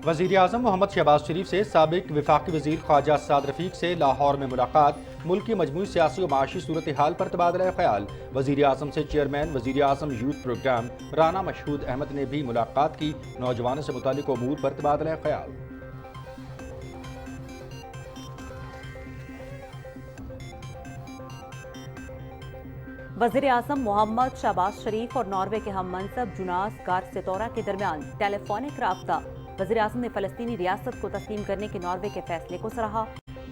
वज़ीर-ए-आज़म मोहम्मद शहबाज शरीफ से साबिक वफाकी वज़ीर ख्वाजा साद रफ़ीक से लाहौर में मुलाकात, मुल्क की मजमूई सियासी और माशी सूरत हाल पर तबादला ख्याल। वज़ीर-ए-आज़म से चेयरमैन वज़ीर-ए-आज़म यूथ प्रोग्राम राना मशहूद अहमद ने भी मुलाकात की, नौजवानों से मुतालिक उमूर पर तबादला ख्याल। वज़ीर-ए-आज़म मोहम्मद शहबाज शरीफ और नॉर्वे के हम मनसब जुनास गार सितौरा के दरमियान टेलीफोनिक राब्ता। वज़ीर-ए-आज़म ने फ़लस्तीनी रियासत को तस्लीम करने के नॉर्वे के फैसले को सराहा।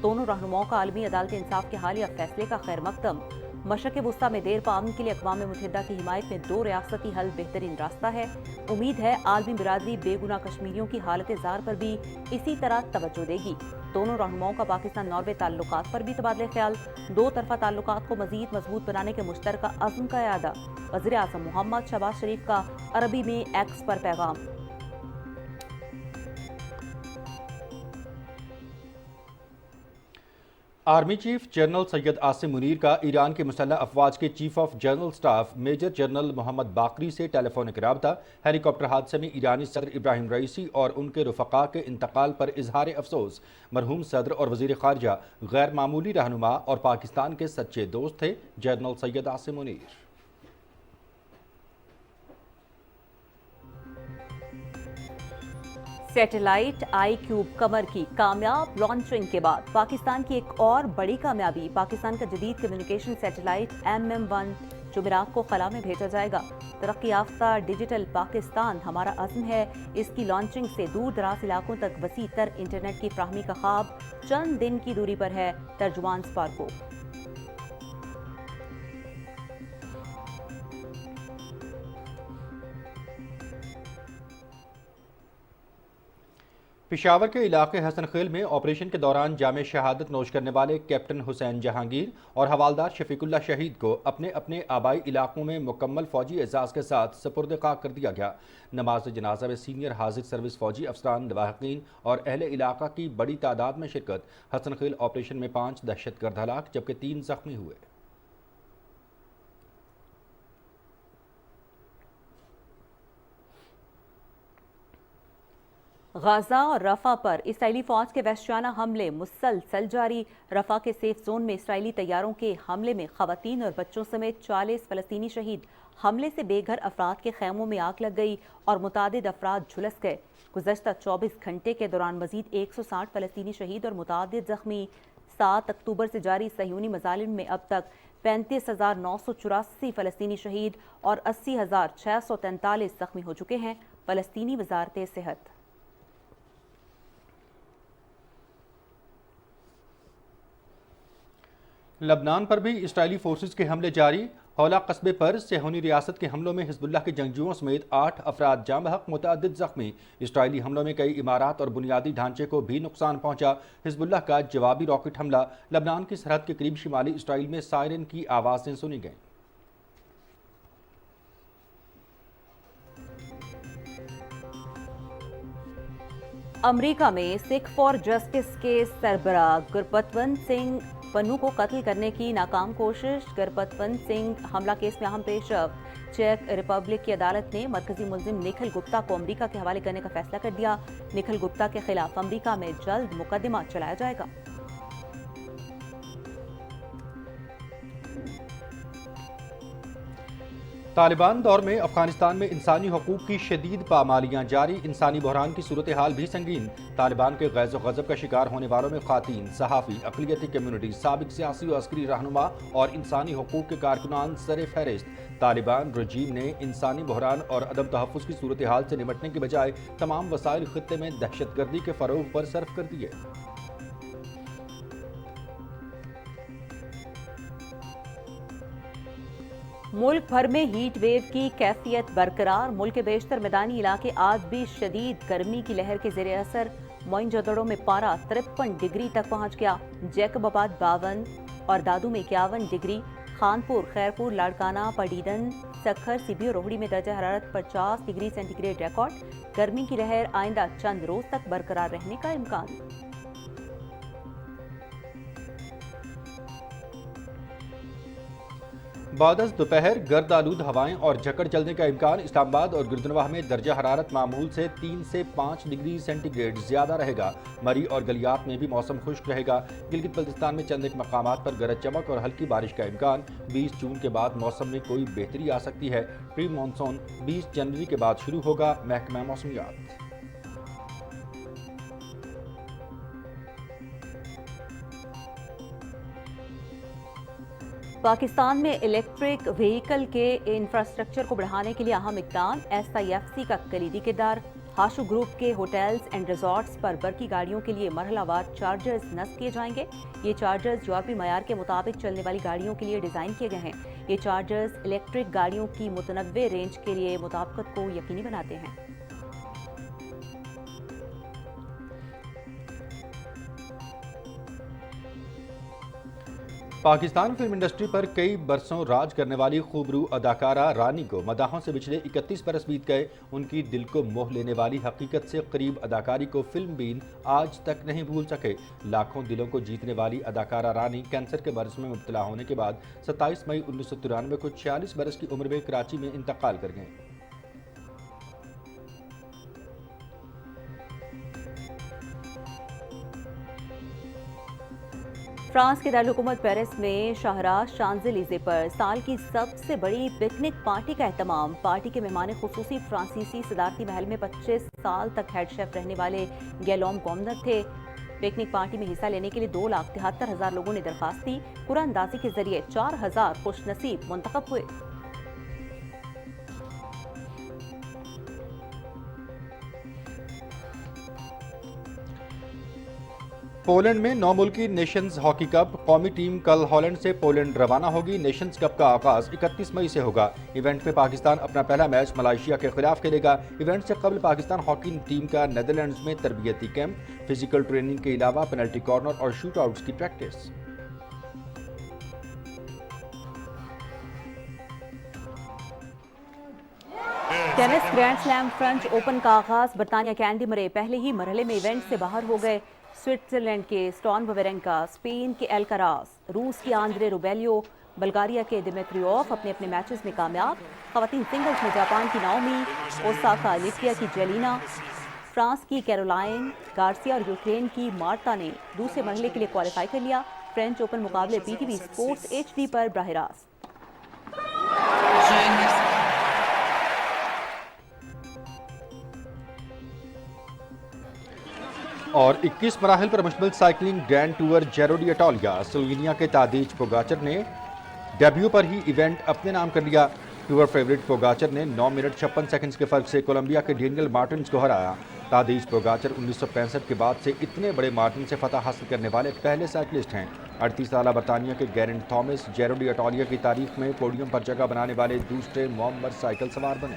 दोनों रहनुमाओं का आलमी अदालत इंसाफ के हालिया फैसले का खैर मकदम। मशरक़ वुस्ता में देर पामन के लिए अक़वाम मुत्तहिदा की हिमायत में 2 रियासती हल बेहतरीन रास्ता है। उम्मीद है आलमी बिरादरी बेगुनाह कश्मीरियों की हालत ज़ार पर भी इसी तरह तवज्जो देगी। दोनों रहनुमाओं का पाकिस्तान नॉर्वे ताल्लुकात पर भी तबादला ख्याल। 2 तरफ़ा ताल्लुकात को मज़ीद मजबूत बनाने के मुश्तरका अज़्म का इरादा। वज़ीर-ए-आज़म मोहम्मद शहबाज शरीफ का अरबी में एक्स पर पैगाम। Army chief general Syed Asim Munir का ईरान के मुसल्लह अफवाज के chief of general staff major general Mohammad Bagheri से टेलीफोनिक राब्ता। हेलीकॉप्टर हादसे में ईरानी सदर इब्राहिम रईसी और उनके रुफका के इंतकाल पर इजहार अफसोस। मरहूम सदर और वजीर खारजा गैर मामूली रहनुमा और पाकिस्तान के सच्चे दोस्त थे। General Syed Asim Munir. Satellite ICube कमर की कामयाब लॉन्चिंग के बाद पाकिस्तान की एक और बड़ी कामयाबी, पाकिस्तान का जदीद कम्युनिकेशन सैटेलाइट MM1 जुमेरात को खला में भेजा जाएगा। तरक्की याफ्ता डिजिटल पाकिस्तान हमारा अज़्म है। इसकी लॉन्चिंग से दूर दराज इलाकों तक वसी तर इंटरनेट की फ्राहमी का ख्वाब चंद दिन की दूरी पर है। तर्जुमान स्पार्को। पिशावर के इलाके हसन खेल में ऑपरेशन के दौरान जामे शहादत नोश करने वाले कैप्टन हुसैन जहांगीर और हवालदार शफीकुल्ला शहीद को अपने अपने आबाई इलाकों में मुकम्मल फौजी एजाज के साथ सुपुर्द खाक कर दिया गया। नमाज जनाजा में सीनियर हाजिर सर्विस फौजी अफसरान, लवाहिकीन और अहले इलाका की बड़ी तादाद में शिरकत। हसन खेल ऑपरेशन में 5 दहशतगर्द हलाक जबकि 3 जख्मी हुए। गाजा और रफा पर इसराइली फौज के वहशियाना हमले मुसलसल जारी। रफा के सेफ जोन में इसराइली तैयारों के हमले में खवातीन और बच्चों समेत 40 फलस्तीनी शहीद। हमले से बेघर अफराद के खैमों में आग लग गई और मुतादिद अफराद झुलस गए। गुज़श्ता 24 घंटे के दौरान मजीद 160 फलस्तीनी शहीद और मुतादिद जख्मी। 7 अक्टूबर से जारी सहयूनी मजालिम में अब तक 35,984 फलस्तीनी शहीद और 80,643 जख्मी हो चुके हैं। फलस्तीनी वजारत सेहत। लबनान पर भी इसराइली फोर्सेस के हमले जारी। हौला कस्बे पर सेहूनी रियासत के हमलों में हिजबुल्लाह के जंगजुओं समेत 8 अफराद जाँ बहक, मुतअद्दिद जख्मी। इसराइली हमलों में कई इमारात और बुनियादी ढांचे को भी नुकसान पहुंचा। हिजबुल्लाह का जवाबी रॉकेट हमला। लबनान की सरहद के करीब शिमाली इसराइल में सायरन की आवाज़ें सुनी गईं। अमेरिका में सिख फॉर जस्टिस के सरबराह गुरपतवंत सिंह पन्नू को कत्ल करने की नाकाम कोशिश। गुरपतवंत सिंह हमला केस में अहम पेशरफ। चेक रिपब्लिक की अदालत ने मरकजी मुलजिम निखिल गुप्ता को अमेरिका के हवाले करने का फैसला कर दिया। निखिल गुप्ता के खिलाफ अमेरिका में जल्द मुकदमा चलाया जाएगा। तालिबान दौर में अफगानिस्तान में इंसानी हकूक की शदीद पामालियाँ जारी। इंसानी बहरान की सूरत हाल भी संगीन। तालिबान के गैज़ गज़ब का शिकार होने वालों में ख़वातीन, सहाफ़ी, अक़लियती कम्यूनिटी, साबिक सियासी और अस्करी रहनुमा और इंसानी हकूक के कारकुनान सर फहरिस्त। तालिबान रजीम ने इंसानी बहरान और अदम तहफ़्फ़ुज़ की सूरत हाल से निमटने की बजाय तमाम वसाइल ख़ित्ते में दहशतगर्दी के फ़रोग़ पर सर्फ कर दिए। मुल्क भर में हीट वेव की कैफियत बरकरार। मुल्क के बेशतर मैदानी इलाके आज भी शदीद गर्मी की लहर के ज़ेर असर। मोइनजोदड़ो में पारा 53 डिग्री तक पहुंच गया। जैकबाबाद 52 और दादू में 51 डिग्री। खानपुर, खैरपुर, लाड़काना, पडीदन, सखर, सिबी और रोहड़ी में दर्जा हरारत 50 डिग्री सेंटीग्रेड रिकॉर्ड। गर्मी की लहर आइंदा चंद रोज तक बरकरार रहने का इम्कान। بعد دوپہر گرد آلود ہوائیں اور جھکڑ چلنے کا امکان۔ اسلام آباد اور گردنواہ میں درجہ حرارت معمول سے 3 سے 5 ڈگری سینٹی گریڈ زیادہ رہے گا۔ مری اور گلیات میں بھی موسم خشک رہے گا۔ گلگت بلتستان میں چند ایک مقامات پر گرج چمک اور ہلکی بارش کا امکان۔ 20 جون کے بعد موسم میں کوئی بہتری آ سکتی ہے۔ پری مانسون 20 جنوری کے بعد شروع ہوگا۔ محکمہ موسمیات۔ پاکستان میں الیکٹرک وہیکل کے انفراسٹرکچر کو بڑھانے کے لیے اہم اقدام۔ SIFC کا کلیدی کردار۔ ہاشو گروپ کے ہوٹلز اینڈ ریزورٹس پر برقی گاڑیوں کے لیے مرحلہ وار چارجرز نصب کیے جائیں گے۔ یہ چارجرز یورپی معیار کے مطابق چلنے والی گاڑیوں کے لیے ڈیزائن کیے گئے ہیں۔ یہ چارجرز الیکٹرک گاڑیوں کی متنوع رینج کے لیے مطابقت کو یقینی بناتے ہیں۔ پاکستان فلم انڈسٹری پر کئی برسوں راج کرنے والی خوبرو اداکارہ رانی کو مداحوں سے پچھلے 31 برس بیت گئے۔ ان کی دل کو موہ لینے والی حقیقت سے قریب اداکاری کو فلم بین آج تک نہیں بھول سکے۔ لاکھوں دلوں کو جیتنے والی اداکارہ رانی کینسر کے مرض میں مبتلا ہونے کے بعد 27 مئی 1993 کو 46 برس کی عمر میں کراچی میں انتقال کر گئیں۔ فرانس کے دارالحکومت پیرس میں شاہراہ شانزلیزے پر سال کی سب سے بڑی پکنک پارٹی کا اہتمام۔ پارٹی کے مہمان خصوصی فرانسیسی صدارتی محل میں 25 سال تک ہیڈ شیف رہنے والے گیلوم گومنر تھے۔ پکنک پارٹی میں حصہ لینے کے لیے 2,73,000 لوگوں نے درخواست دی۔ قرعہ اندازی کے ذریعے 4,000 خوش نصیب منتخب ہوئے۔ پولینڈ میں 9 ملکی نیشنز ہاکی کپ قومی ٹیم کل ہالینڈ سے پولینڈ روانہ ہوگی۔ نیشنز کپ کا آغاز 31 مئی سے ہوگا۔ ایونٹ میں پاکستان اپنا پہلا میچ ملائیشیا کے خلاف کھیلے گا۔ ایونٹ سے قبل پاکستان ہاکی ٹیم کا نیدرلینڈز میں تربیتی کیمپ، فزیکل ٹریننگ کے علاوہ پینلٹی کارنر اور شوٹ آؤٹس کی practice. Tennis grand slam French open کا آغاز۔ برطانیہ کے اینڈی مرے پہلے ہی مرحلے میں ایونٹ سے باہر ہو گئے۔ سوئٹزرلینڈ کے اسٹون وویرینکا، اسپین کے الکراز، روس کی آندرے روبیلیو، بلغاریہ کے دمیتریوف اپنے اپنے میچز میں کامیاب۔ خواتین سنگلز میں جاپان کی ناؤمی اوساکا، لیٹویا کی جیلینا، فرانس کی کیرولائن گارسیا اور یوکرین کی مارتا نے دوسرے مرحلے کے لیے کوالیفائی کر لیا۔ فرنچ اوپن مقابلے PTV اسپورٹس HD پر براہ راست۔ اور 21 مراحل پر مشتمل cycling grand tour zero D Italia, Slovenia کے تادیج پوگاچر نے ڈیبیو پر ہی ایونٹ اپنے نام کر لیا۔ ٹور فیورٹ پوگاچر نے 9 منٹ 56 سیکنڈز کے فرق سے کولمبیا کے ڈینیل مارٹنز کو ہرایا۔ تادیج پوگاچر 1965 کے بعد سے اتنے بڑے مارجن سے فتح حاصل کرنے والے پہلے سائیکلسٹ ہیں۔ 38 سالہ برطانیہ کے گیرنٹ تھامس جیرو ڈی اٹالیا کی تاریخ میں پوڈیم پر جگہ بنانے والے دوسرے معمر سائیکل سوار بنے۔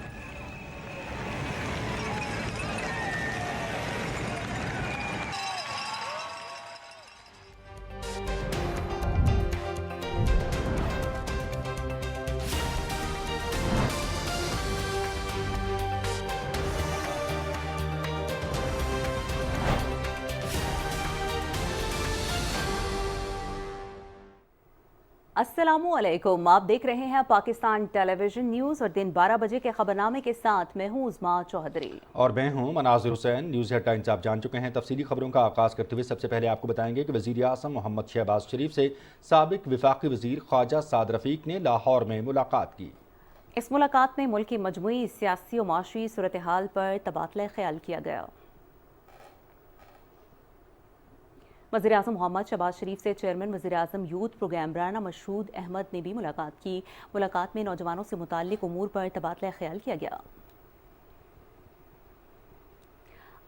السلام علیکم، آپ دیکھ رہے ہیں پاکستان ٹیلی ویژن نیوز اور دن 12 بجے کے خبرنامے کے ساتھ میں ہوں عظمیٰ چوہدری اور میں ہوں مناظر حسین۔ نیوز ہیڈ لائنز آپ جان چکے ہیں۔ تفصیلی خبروں کا آغاز کرتے ہوئے سب سے پہلے آپ کو بتائیں گے کہ وزیر اعظم محمد شہباز شریف سے سابق وفاقی وزیر خواجہ سعد رفیق نے لاہور میں ملاقات کی۔ اس ملاقات میں ملک کی مجموعی سیاسی و معاشی صورتحال پر تبادلہ خیال کیا گیا۔ وزیر اعظم محمد شہباز شریف سے چیئرمین وزیر اعظم یوتھ پروگرام رانا مشہود احمد نے بھی ملاقات کی۔ ملاقات میں نوجوانوں سے متعلق امور پر تبادلہ خیال کیا گیا۔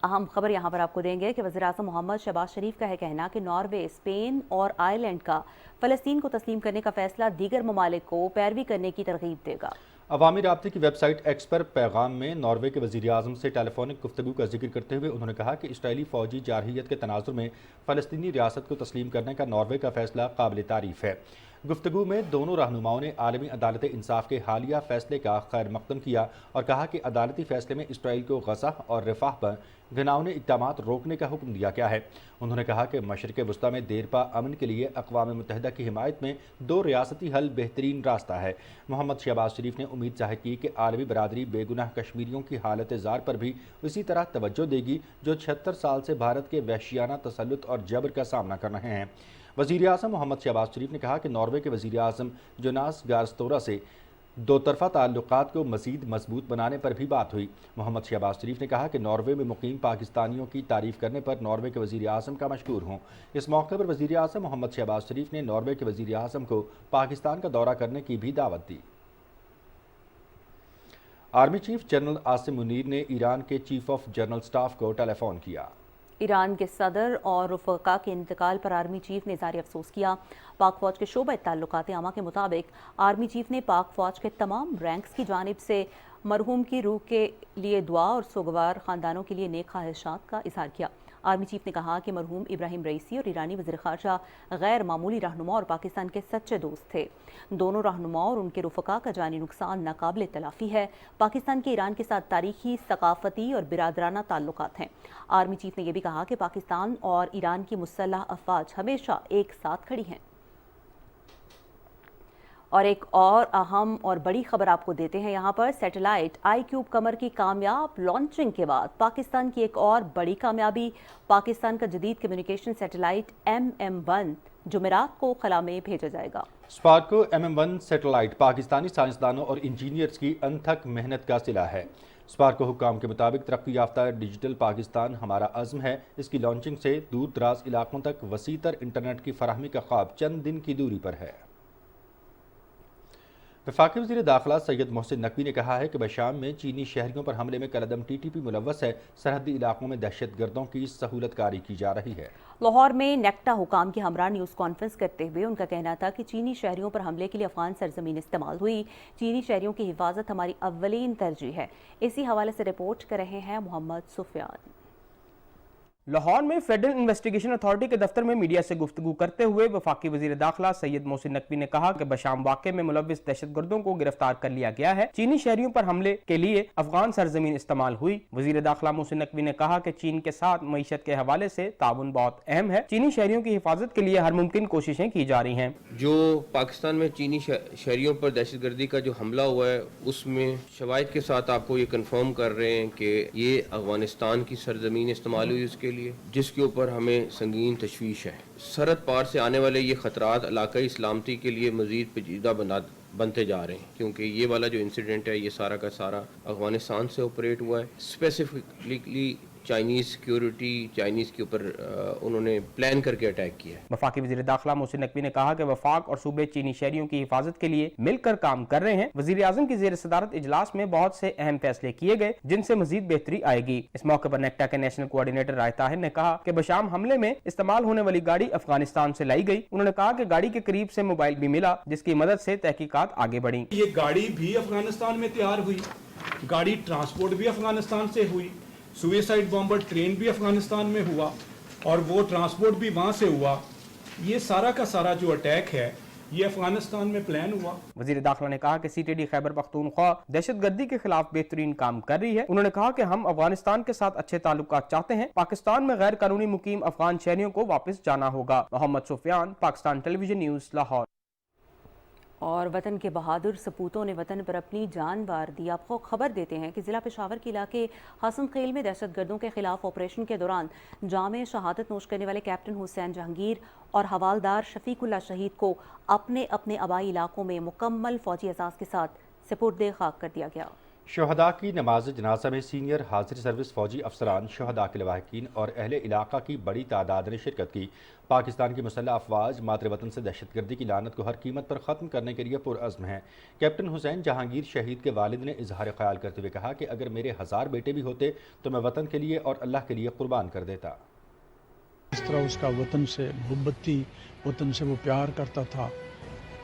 اہم خبر یہاں پر آپ کو دیں گے کہ وزیر اعظم محمد شہباز شریف کا ہے کہنا کہ ناروے، اسپین اور آئرلینڈ کا فلسطین کو تسلیم کرنے کا فیصلہ دیگر ممالک کو پیروی کرنے کی ترغیب دے گا۔ عوامی رابطے کی ویب سائٹ ایکس پر پیغام میں ناروے کے وزیر اعظم سے ٹیلی فونک گفتگو کا ذکر کرتے ہوئے انہوں نے کہا کہ اسرائیلی فوجی جارحیت کے تناظر میں فلسطینی ریاست کو تسلیم کرنے کا ناروے کا فیصلہ قابل تعریف ہے۔ گفتگو میں دونوں رہنماؤں نے عالمی عدالت انصاف کے حالیہ فیصلے کا خیر مقدم کیا اور کہا کہ عدالتی فیصلے میں اسرائیل کو غزہ اور رفح پر گھناؤنے اقدامات روکنے کا حکم دیا گیا ہے۔ انہوں نے کہا کہ مشرق وسطیٰ میں دیرپا امن کے لیے اقوام متحدہ کی حمایت میں دو ریاستی حل بہترین راستہ ہے۔ محمد شہباز شریف نے امید ظاہر کی کہ عالمی برادری بے گناہ کشمیریوں کی حالت زار پر بھی اسی طرح توجہ دے گی جو 76 سال سے بھارت کے وحشیانہ تسلط اور جبر کا سامنا کر رہے ہیں۔ وزیر اعظم محمد شہباز شریف نے کہا کہ ناروے کے وزیر اعظم جوناس گار سٹورا سے دو طرفہ تعلقات کو مزید مضبوط بنانے پر بھی بات ہوئی۔ محمد شہباز شریف نے کہا کہ ناروے میں مقیم پاکستانیوں کی تعریف کرنے پر ناروے کے وزیر اعظم کا مشکور ہوں۔ اس موقع پر وزیر اعظم محمد شہباز شریف نے ناروے کے وزیر اعظم کو پاکستان کا دورہ کرنے کی بھی دعوت دی۔ Army chief general Asim Munir نے ایران کے چیف آف جنرل سٹاف کو ٹیلی فون کیا۔ ایران کے صدر اور رفقا کے انتقال پر آرمی چیف نے اظہار افسوس کیا۔ پاک فوج کے شعبہ تعلقات عامہ کے مطابق آرمی چیف نے پاک فوج کے تمام رینکس کی جانب سے مرحوم کی روح کے لیے دعا اور سوگوار خاندانوں کے لیے نیک خواہشات کا اظہار کیا۔ آرمی چیف نے کہا کہ مرحوم ابراہیم رئیسی اور ایرانی وزیر خارجہ غیر معمولی رہنما اور پاکستان کے سچے دوست تھے۔ دونوں رہنماؤں اور ان کے رفقا کا جانی نقصان ناقابل تلافی ہے۔ پاکستان کے ایران کے ساتھ تاریخی، ثقافتی اور برادرانہ تعلقات ہیں۔ آرمی چیف نے یہ بھی کہا کہ پاکستان اور ایران کی مسلح افواج ہمیشہ ایک ساتھ کھڑی ہیں۔ اور ایک اور اہم اور بڑی خبر آپ کو دیتے ہیں یہاں پر۔ سیٹلائٹ آئی کیوب قمر کی کامیاب لانچنگ کے بعد پاکستان کی ایک اور بڑی کامیابی، پاکستان کا جدید کمیونیکیشن سیٹلائٹ MM1 جمعرات کو خلا میں بھیجا جائے گا۔ اسپارکو MM1 سیٹلائٹ پاکستانی سائنسدانوں اور انجینئرز کی انتھک محنت کا صلہ ہے۔ اسپارکو حکام کے مطابق ترقی یافتہ ڈیجیٹل پاکستان ہمارا عزم ہے۔ اس کی لانچنگ سے دور دراز علاقوں تک وسیع تر انٹرنیٹ کی فراہمی کا خواب چند دن کی دوری پر ہے۔ وفاقی وزیر داخلہ سید محسن نقوی نے کہا ہے کہ بشام میں چینی شہریوں پر حملے میں کالعدم TTP ملوث ہے۔ سرحدی علاقوں میں دہشت گردوں کی سہولت کاری کی جا رہی ہے۔ لاہور میں نیکٹا حکام کے ہمراہ نیوز کانفرنس کرتے ہوئے ان کا کہنا تھا کہ چینی شہریوں پر حملے کے لیے افغان سرزمین استعمال ہوئی۔ چینی شہریوں کی حفاظت ہماری اولین ترجیح ہے۔ اسی حوالے سے رپورٹ کر رہے ہیں محمد سفیان۔ لاہور میں فیڈرل انویسٹیگیشن اتھارٹی کے دفتر میں میڈیا سے گفتگو کرتے ہوئے وفاقی وزیر داخلہ سید محسن نقوی نے کہا کہ بشام واقعے میں ملوث دہشت گردوں کو گرفتار کر لیا گیا ہے۔ چینی شہریوں پر حملے کے لیے افغان سرزمین استعمال ہوئی۔ وزیر داخلہ محسن نقوی نے کہا کہ چین کے ساتھ معیشت کے حوالے سے تعاون بہت اہم ہے۔ چینی شہریوں کی حفاظت کے لیے ہر ممکن کوششیں کی جا رہی ہیں۔ جو پاکستان میں چینی شہریوں پر دہشت گردی کا جو حملہ ہوا ہے اس میں شواہد کے ساتھ آپ کو یہ کنفرم کر رہے ہیں کہ یہ افغانستان کی سرزمین استعمال ہوئی اس کے لیے، جس کے اوپر ہمیں سنگین تشویش ہے۔ سرحد پار سے آنے والے یہ خطرات علاقائی سلامتی کے لیے مزید پیچیدہ بنتے جا رہے ہیں، کیونکہ یہ والا جو انسیڈنٹ ہے یہ سارا کا سارا افغانستان سے آپریٹ ہوا ہے۔ اسپیسیفکلی چائنیز سیکیورٹی، چائنیز کے اوپر انہوں نے پلان کر کے اٹیک کیا ہے۔ وفاقی وزیر داخلہ محسن نقوی نے کہا کہ وفاق اور صوبے چینی شہریوں کی حفاظت کے لیے مل کر کام کر رہے ہیں۔ وزیر اعظم کی زیر صدارت اجلاس میں بہت سے اہم فیصلے کیے گئے جن سے مزید بہتری آئے گی۔ اس موقع پر نیکٹا کے نیشنل کوارڈینیٹر رائے طاہر نے کہا کہ بشام حملے میں استعمال ہونے والی گاڑی افغانستان سے لائی گئی۔ انہوں نے کہا کہ گاڑی کے قریب سے موبائل بھی ملا جس کی مدد سے تحقیقات آگے بڑھی۔ یہ گاڑی بھی افغانستان میں تیار ہوئی، گاڑی ٹرانسپورٹ بھی افغانستان سے ہوئی، سوئسائڈ بامبر ٹرین بھی افغانستان میں ہوا اور وہ ٹرانسپورٹ بھی وہاں سے ہوا۔ یہ سارا کا سارا جو اٹیک ہے یہ افغانستان میں پلان ہوا۔ وزیر داخلہ نے کہا کہ CTD خیبر پختونخوا دہشت گردی کے خلاف بہترین کام کر رہی ہے۔ انہوں نے کہا کہ ہم افغانستان کے ساتھ اچھے تعلقات چاہتے ہیں۔ پاکستان میں غیر قانونی مقیم افغان شہریوں کو واپس جانا ہوگا۔ محمد سفیان، پاکستان ٹیلی ویژن نیوز، لاہور۔ اور وطن کے بہادر سپوتوں نے وطن پر اپنی جان وار دی۔ آپ کو خبر دیتے ہیں کہ ضلع پشاور کے علاقے حسن خیل میں دہشت گردوں کے خلاف آپریشن کے دوران جام شہادت نوش کرنے والے کیپٹن حسین جہانگیر اور حوالدار شفیق اللہ شہید کو اپنے اپنے آبائی علاقوں میں مکمل فوجی اعزاز کے ساتھ سپرد خاک کر دیا گیا۔ شہداء کی نماز جنازہ میں سینئر حاضر سروس فوجی افسران، شہداء کے لواحقین اور اہل علاقہ کی بڑی تعداد نے شرکت کی۔ پاکستان کی مسلح افواج مادر وطن سے دہشت گردی کی لعنت کو ہر قیمت پر ختم کرنے کے لیے پرعزم ہیں۔ کیپٹن حسین جہانگیر شہید کے والد نے اظہار خیال کرتے ہوئے کہا کہ اگر میرے 1000 بیٹے بھی ہوتے تو میں وطن کے لیے اور اللہ کے لیے قربان کر دیتا۔ اس طرح اس کا وطن سے محبت تھی، وطن سے وہ پیار کرتا تھا،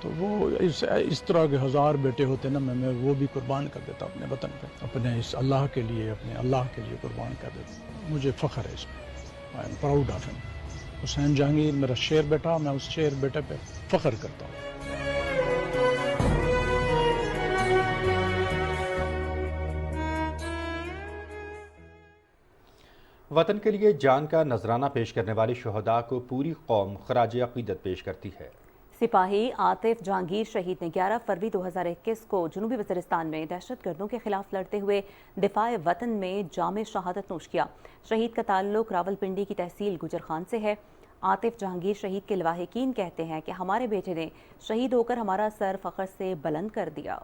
تو وہ اس طرح کے 1000 بیٹے ہوتے نا میں وہ بھی قربان کر دیتا اپنے وطن پہ، اپنے اس اللہ کے لیے، اپنے اللہ کے لیے قربان کر دیتا۔ مجھے فخر ہے اس پہ، آئی ایم پراؤڈ آف ہم۔ حسین جہانگیر میرا شیر بیٹا، میں اس شیر بیٹے پہ فخر کرتا ہوں۔ वतन के लिए जान का नजराना पेश करने वाले शहदा को पूरी कौम खराज अकीदत पेश करती है। सिपाही आतिफ जहांगीर शहीद ने 11 फरवरी 2021 को जनूबी वज़ीरिस्तान में दहशतगर्दों के खिलाफ लड़ते हुए दिफाए वतन में जामे शहादत नोश किया। शहीद का ताल्लुक रावलपिंडी की तहसील गुजर खान से है। आतिफ जहांगीर शहीद के लवाहिकीन कहते हैं कि हमारे बेटे ने शहीद होकर हमारा सर फख्र से बुलंद कर दिया।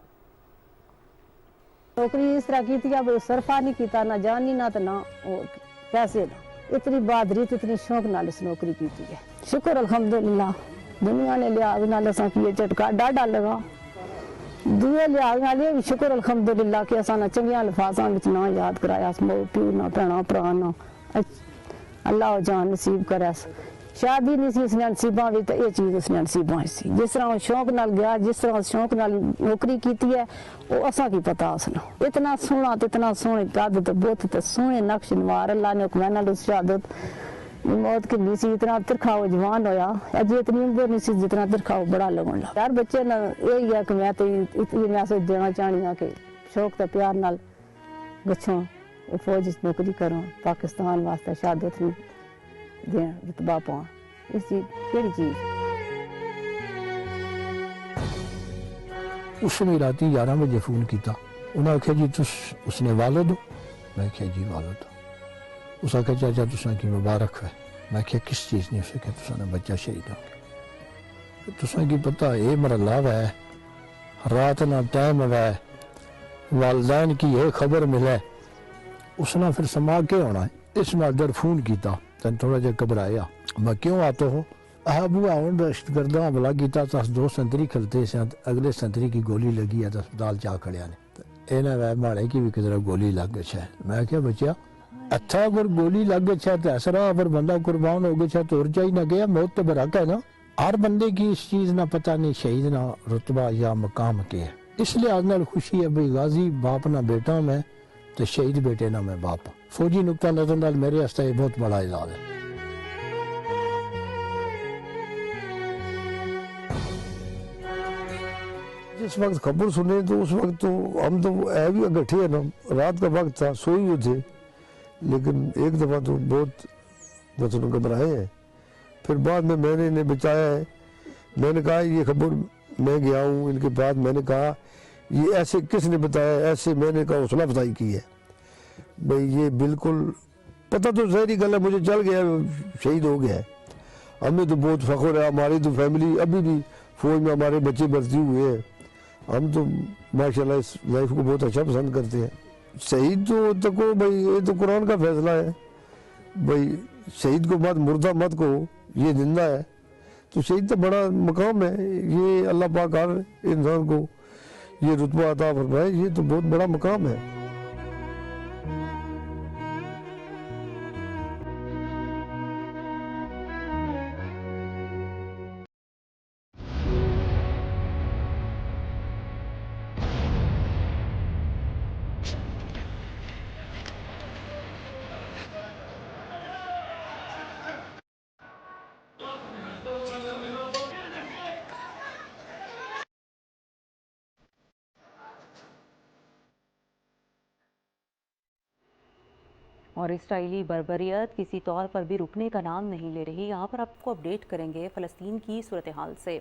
नौकरी इस तरह की थी, अब सरफा नहीं किया, ना जानी ना तो ना पैसे ना, इतनी बहादुरी इतनी शौक नाल इस नौकरी की है। शुक्र अल्हम्दुलिल्लाह दुनिया ने लिहाज नाल असां की झटका डाढा लगा, दूए लिहाज नाल भी शुक्र अल्हम्दुलिल्लाह कि असां चंगियां अल्फाजां विच ना याद कराया, मां प्यो ना भैणा भरा ना, अल्लाह जान नसीब करे। शादी नहीं सी उसने नसीबां भी, तो ये चीज़ उसने नसीबां सी। जिस तरह शौक नाल गया, जिस तरह शौक नाल नौकरी की है, वो असा की पता उसने। इतना सोहना तो इतना सोहने कद तो बुत तो सोहने नक्श नवार, अल्लाह ने हुक्म नाल उस शहादत मौत की नहीं सी। इतना तिरखा वो जवान होया, अजे इतनी उम्र नहीं सी जितना तिरखा वो बड़ा लगन लगा। यार बच्चे ना यही है कि मैं तो मैं सोच देना चाहनी हाँ कि शौक तो प्यार नाल गच्छों फौज च नौकरी करूँ, पाकिस्तान वास्ते शहादत भी दें, रुतबा पाऊँ, इस चीज केड़ी चीज। उसने राती 11 बजे फोन किया, उन्हें आख्या जी तुस उसने वालिद हो? मैं आख्या जी वालिद हो। उस आख्या चाचा तुसा की मुबारक है। मैं आख्या किस चीज़ ने? उसे आख्या तुसा बच्चा शहीद हो गया। तुसा की पता ये मरला है, रात ना टाइम है, वालदैन की ये खबर मिले, उसने फिर समा के होना है। इस नादर फोन किया, तन थोड़ा जहा घबराया। मैं क्यों आते हो? अबू आउन दहशतगर्दा हमला किया, तो 2 संतरी खलते से, अगले संतरी की गोली लगी है, तो अस्पताल जा खड़िया ने इन्हें वह माड़े की भी किधर गोली लग गई है। मैं क्या बच्चा अच्छा अगर गोली लग गई है तो ऐसा अगर बंदा कुर्बान हो गया तो और जा ही ना गया, मौत तो बराक है ना। हर बंदे की इस चीज ना पता नहीं शहीद ना रुतबा या मकाम के है। इस लिहाज नाल खुशी है भाई गाजी बाप ना बेटा मैं, तो शहीद बेटे ना मैं बाप। फौजी नुक्ता नजर नाल मेरे वास्ते बहुत बड़ा इलाज है। जिस वक्त खबर सुने तो उस वक्त तो हम तो है भी गठे है ना, रात का वक्त था, सोए हुए थे, लेकिन एक दफ़ा तो बहुत मतलब घबराए हैं। फिर बाद में मैंने इन्हें बचाया है। मैंने कहा ये खबर मैं गया हूँ इनके बाद, मैंने कहा ये ऐसे किसने बताया, ऐसे मैंने कहा हौसला अफजाई की है भाई, ये बिल्कुल पता तो ज़ाहिरी गल है, मुझे चल गया शहीद हो गया है। हमें तो बहुत फ़ख्र है, हमारी तो फैमिली अभी भी फौज में हमारे बच्चे भर्ती हुए हैं, हम तो माशाल्लाह इस लाइफ को बहुत अच्छा पसंद करते हैं। शहीद तो तको भाई ये तो कुरान का फैसला है भाई, शहीद को मत मुर्दा मत को, ये जिंदा है। तो शहीद तो बड़ा मकाम है, ये अल्लाह पाक हर इंसान को ये रुतबा अता फरमाए, ये तो बहुत बड़ा मकाम है। और इसराइली बर्बरियत किसी तौर पर भी रुकने का नाम नहीं ले रही। यहाँ पर आपको अपडेट करेंगे फ़लस्तीन की सूरत हाल से।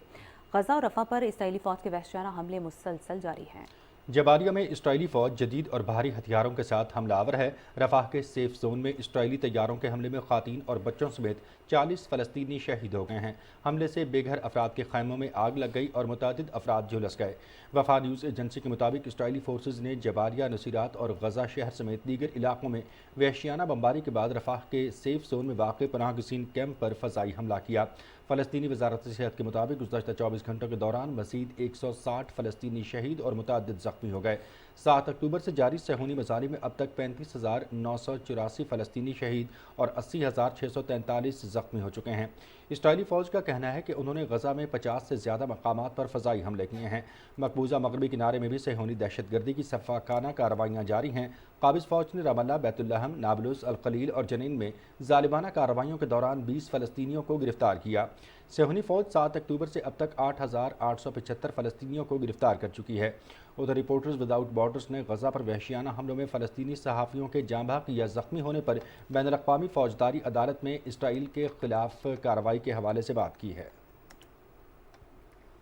गजा और रफ़ा पर इसराइली फ़ौज के वहशियाना हमले मुसलसल जारी हैं। जबालिया में इसराइली फ़ौज जदीद और भारी हथियारों के साथ हमलावर है। रफ़ाह के सेफ जोन में इसराइली तैयारों के हमले में ख़वातीन और बच्चों समेत 40 फ़लस्तीनी शहीद हो गए हैं। हमले से बेघर अफराद के खैमों में आग लग गई और मुतादिद अफराद झुलस गए। वफा न्यूज़ एजेंसी के मुताबिक इसराइली फोर्सेज ने जबालिया, नसीरात और गजा शहर समेत दीगर इलाकों में वहशियाना बमबारी के बाद रफ़ाह के सेफ जोन में वाक़ पनाह गज़ीन कैंप पर फ़ज़ाई हमला किया। फ़लस्तीनी वज़ारत सेहत के मुताबिक गुज़श्ता 24 घंटों के दौरान मज़ीद 160 फ़लस्तीनी शहीद और मुतादिद ज़ख्मी हो गए। 7 अक्टूबर से जारी सहूनी मज़ालिम में अब तक 35,984 फ़लस्तीनी शहीद और 80,643 ज़ख्मी हो चुके हैं। इसराइली फ़ौज का कहना है कि उन्होंने गजा में 50 से ज़्यादा मकामात पर फ़ज़ाई हमले किए हैं। मकबूजा मगरबी किनारे में भी सहूनी दहशतगर्दी की सफ़ाकाना कार्रवाइयाँ जारी हैं। काबिज़ फ़ौज ने रमल्ला, बैतुल्लहम, नाबलुस, अल-खलील और जनीन में ज़ालिमाना कार्रवाइयों के दौरान 20 फ़लस्तीनियों को गिरफ़्तार किया। सहूनी फ़ौज 7 अक्टूबर से अब तक 8,875 फ़लस्तीनियों को गिरफ़्तार कर चुकी है। उधर रिपोर्टर्स विदाउट बॉर्डर्स ने गजा पर वहशियाना हमलों में फ़लस्तीनी सहाफ़ियों के जाँ बहक या ज़ख्मी होने पर बैनुल-अक़वामी फ़ौजदारी अदालत में इसराइल के खिलाफ कार्रवाई के हवाले से बात की है।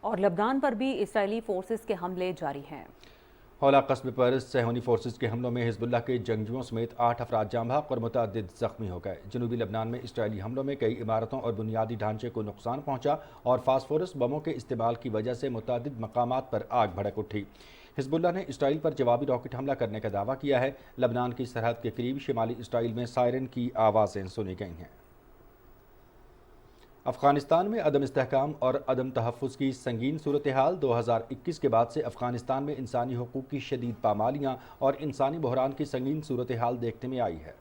और लबनान पर भी इसराइली फोर्सेस के हमले जारी हैं। हौला कस्बे पर सेहूनी फोर्सेस के हमलों में हिजबुल्लाह के जंगजुओं समेत 8 अफराद जाँ बहक और मुतअद्दिद ज़ख्मी हो गए। जनूबी लबनान में इसराइली हमलों में कई इमारतों और बुनियादी ढांचे को नुकसान पहुंचा और फास्फोरस बमों के इस्तेमाल की वजह से मुतअद्दिद मकामात पर आग भड़क उठी। हिजबुल्लाह ने इसराइल पर जवाबी रॉकेट हमला करने का दावा किया है। लबनान की सरहद के करीब शिमाली इसराइल में सायरन की आवाज़ें सुनी गई हैं। अफ़ग़ानिस्तान में अदम इस्तेहकाम और अदम तहफ़्फ़ुज़ की संगीन सूरत हाल 2021 के बाद से अफ़ग़ानिस्तान में इंसानी हुकूक़ की शदीद पामालियाँ और इंसानी बहरान की संगीन सूरत हाल देखने में आई है।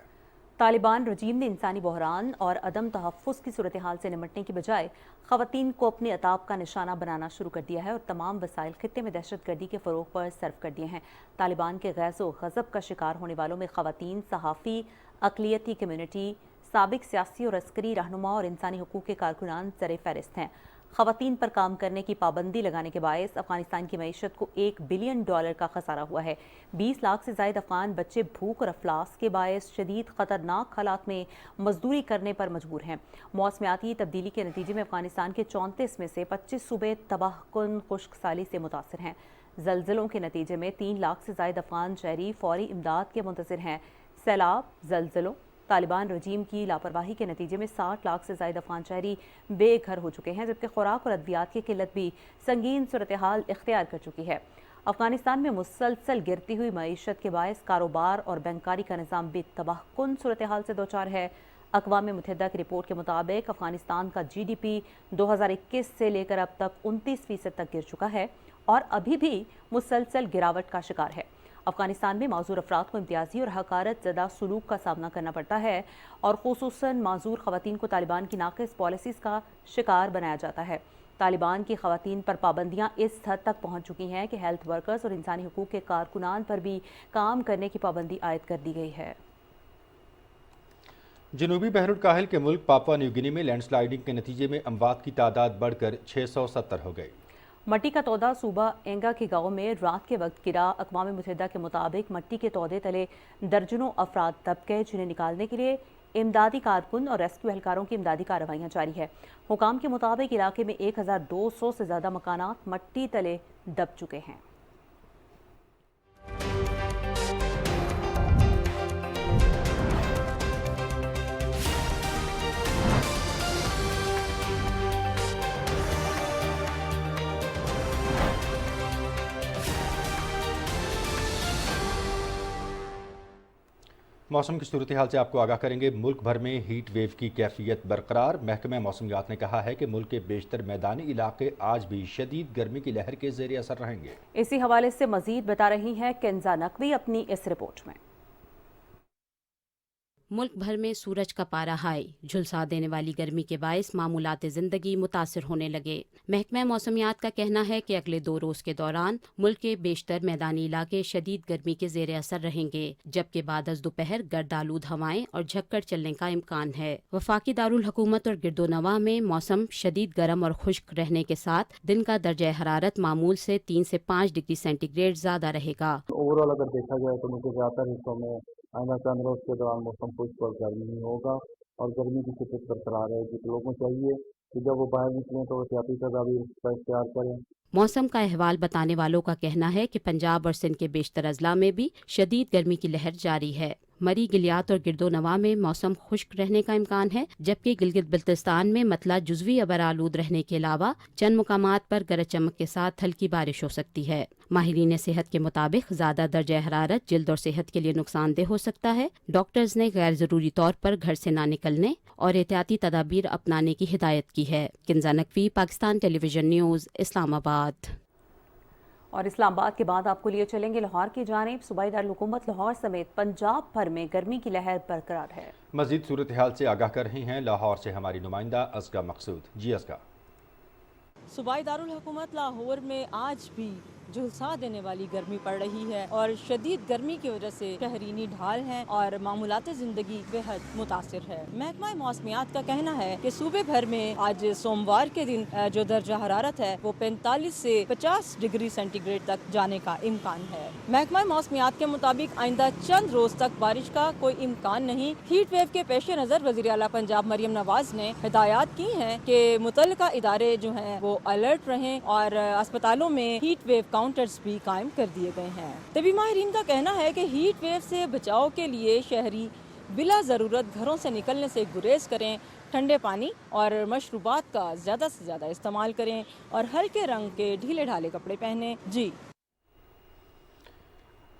तालिबान रजीम ने इंसानी बहरान और अदम तहफ़्फ़ुज़ की सूरत हाल से निमटने की बजाय ख़वातीन को अपने अताब का निशाना बनाना शुरू कर दिया है और तमाम वसाइल खित्ते में दहशतगर्दी के फ़रोग़ पर सर्फ कर दिए हैं। तालिबान के गैज़ो ग़ज़ब का शिकार होने वालों में ख़वातीन, सहाफ़ी, अक़लियती कम्यूनिटी, साबिक सियासी और अस्करी रहनुमा और इंसानी हुकूक़ के कारकुनान सरे फहरिस्त हैं। ख़वातीन पर काम करने की पाबंदी लगाने के बायस अफ़ग़ानिस्तान की मईशत को $1 बिलियन का खसारा हुआ है। 20 लाख से ज़ायद अफ़गान बच्चे भूख और अफलास के बायस शदीद ख़तरनाक हालात में मजदूरी करने पर मजबूर हैं। मौसमियाती तब्दीली के नतीजे में अफ़ग़ानिस्तान के 34 में से 25 सूबे तबाहकुन खुश्क साली से मुतासर हैं। ज़लज़लों के नतीजे में 3 लाख से ज़ायद अफ़गान शहरी फौरी इमदाद के मुंतज़िर हैं। सैलाब, ज़लज़लों, तालिबान रजीम की लापरवाही के नतीजे में 60 लाख से ज़ायद अफ़गान शहरी बेघर हो चुके हैं, जबकि खुराक और अद्वियात की किल्लत भी संगीन सूरत हाल इख्तियार कर चुकी है। अफ़ग़ानिस्तान में मुसलसल गिरती हुई मईशत के बायस कारोबार और बैंकारी का निज़ाम भी तबाहकुन सूरत हाल से दोचार है। अक़वाम मुत्तहिदा की रिपोर्ट के मुताबिक अफ़ग़ानिस्तान का GDP 2021 से लेकर अब तक 29% तक गिर चुका है और अभी भी मुसलसल गिरावट का शिकार है। अफ़ग़ानिस्तान में माजूर अफराद को इम्तियाजी और हकारत ज़दा सलूक का सामना करना पड़ता है और खुसूसन माजूर ख़वातीन को तालिबान की नाक़िस पॉलिसीज़ का शिकार बनाया जाता है। तालिबान की ख़वातीन पर पाबंदियाँ इस हद तक पहुँच चुकी हैं कि हेल्थ वर्कर्स और इंसानी हुकूक़ के कारकुनान पर भी काम करने की पाबंदी आयद कर दी गई है। जनूबी बहरुल काहिल के मुल्क पापुआ न्यू गिनी में लैंडस्लाइडिंग के नतीजे में अमवात की तादाद बढ़कर 670 हो गई। मट्टी का तौदा सूबा एंगा के गांव में रात के वक्त गिरा। अक़वाम मुत्तहिदा के मुताबिक मट्टी के तौदे तले दर्जनों अफराद दब गए, जिन्हें निकालने के लिए इमदादी कारकुन और रेस्क्यू एहलकारों की इमदादी कार्रवाइयाँ जारी है। हुकाम के मुताबिक इलाके में 1200 से ज़्यादा मकानात मट्टी तले दब चुके हैं। मौसम की सूरत हाल से आपको आगाह करेंगे। मुल्क भर में हीट वेव की कैफियत बरकरार। महकमा मौसमियात ने कहा है कि मुल्क के बेशतर मैदानी इलाके आज भी शदीद गर्मी की लहर के ज़ेर असर रहेंगे। इसी हवाले से मजीद बता रही हैं किंजा नकवी अपनी इस रिपोर्ट में। मुल्क भर में सूरज का पारा हाई, झुलसा देने वाली गर्मी के बायस मामूलात ज़िंदगी मुतासिर होने लगे। महकमा मौसमियात का कहना है कि अगले 2 रोज़ के दौरान मुल्क के बेशतर मैदानी इलाके शदीद गर्मी के ज़ेर असर रहेंगे, जबकि बाद अज़ दोपहर गर्द आलूद हवाएं और झक्कड़ चलने का इम्कान है। वफाकी दारुल हुकूमत और गिरदोनवा में मौसम शदीद गर्म और खुश्क रहने के साथ दिन का दर्जा हरारत मामूल से 3 से 5 डिग्री सेंटीग्रेड ज़्यादा रहेगा। ओवरऑल अगर देखा जाए तो मुझे ज़्यादातर हिस्सों में आइंदा चंद रोज के दौरान मौसम खुश्क और गर्मी होगा और गर्मी की शिद्दत बरकरार रहेगी। तो लोगों को चाहिए कि जब वो बाहर निकलें तो एहतियाती तदाबीर का इख्तियार करें। मौसम का अहवाल बताने वालों का कहना है कि पंजाब और सिंध के बेशतर अजला में भी शदीद गर्मी की लहर जारी है। मरी, गिलियात और गिरदोनवा में मौसम खुश्क रहने का इम्कान है, जबकि गिलगित बल्तिस्तान में मतला जुज़वी अबर आलूद रहने के अलावा चंद मुकामात पर गरज चमक के साथ हल्की बारिश हो सकती है। माहिरीन सेहत के मुताबिक ज़्यादा दर्जा हरारत जिल्द और सेहत के लिए नुकसानदेह हो सकता है। डॉक्टर्स ने गैर ज़रूरी तौर पर घर से ना निकलने और एहतियाती तदाबीर अपनाने की हिदायत की है। Kinza Naqvi, Pakistan television news, Islamabad. और इस्लामाबाद के बाद आपको लिए चलेंगे लाहौर की जानिब। सूबाई दारुल हुकूमत लाहौर समेत पंजाब भर में गर्मी की लहर बरकरार है। मजीद सूरत हाल से आगाह कर रही हैं लाहौर से हमारी नुमाइंदा असगा मकसूद। जी असगा। सूबाई दारुल हुकूमत लाहौर में आज भी झुलसा देने वाली गर्मी पड़ रही है और शदीद गर्मी की वजह से शहरीनी ढाल हैं और मामूलात जिंदगी बेहद मुतासिर है। महकमा मौसमियात का कहना है कि सूबे भर में आज सोमवार के दिन जो दर्जा हरारत है वो 45 से 50 डिग्री सेंटीग्रेड तक जाने का इम्कान है। महकमा मौसमियात के मुताबिक आइंदा चंद रोज तक बारिश का कोई इम्कान नहीं। हीट वेव के पेश नज़र वज़ीर आला पंजाब मरियम नवाज ने हिदायत की हैं कि मुतल्लिका इदारे जो हैं वो अलर्ट रहें और अस्पतालों में हीट वेव काउंटर्स भी कायम कर दिए गए हैं। तबी माहिरीन का कहना है कि हीट वेव से बचाव के लिए शहरी बिला ज़रूरत घरों से निकलने से गुरेज करें, ठंडे पानी और मशरूबात का ज़्यादा से ज़्यादा इस्तेमाल करें और हल्के रंग के ढीले ढाले कपड़े पहनें। जी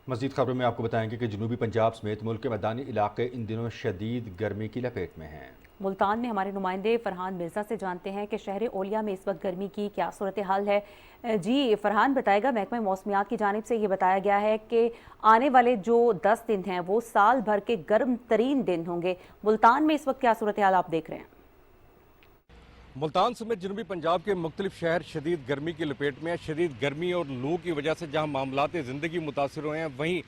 मज़ीद खबरों में आपको बताएंगे कि जनूबी पंजाब समेत मुल्क के मैदानी इलाके इन दिनों शदीद गर्मी की लपेट में हैं। मुल्तान में हमारे नुमाइंदे फरहान मिर्ज़ा से जानते हैं कि शहर ओलिया में इस वक्त गर्मी की क्या सूरत हाल है। जी फरहान बताएगा, महकमा मौसमियात की जानिब से ये बताया गया है कि आने वाले जो 10 दिन हैं वो साल भर के गर्म तरीन दिन होंगे। मुल्तान में इस वक्त क्या सूरत हाल आप देख रहे हैं? मुल्तान समेत जनूबी पंजाब के मुख्तलिफ शहर शदीद गर्मी की लपेट में है। शदीद गर्मी और लू की वजह से जहाँ मामलात ज़िंदगी मुतासर हुए हैं, वहीं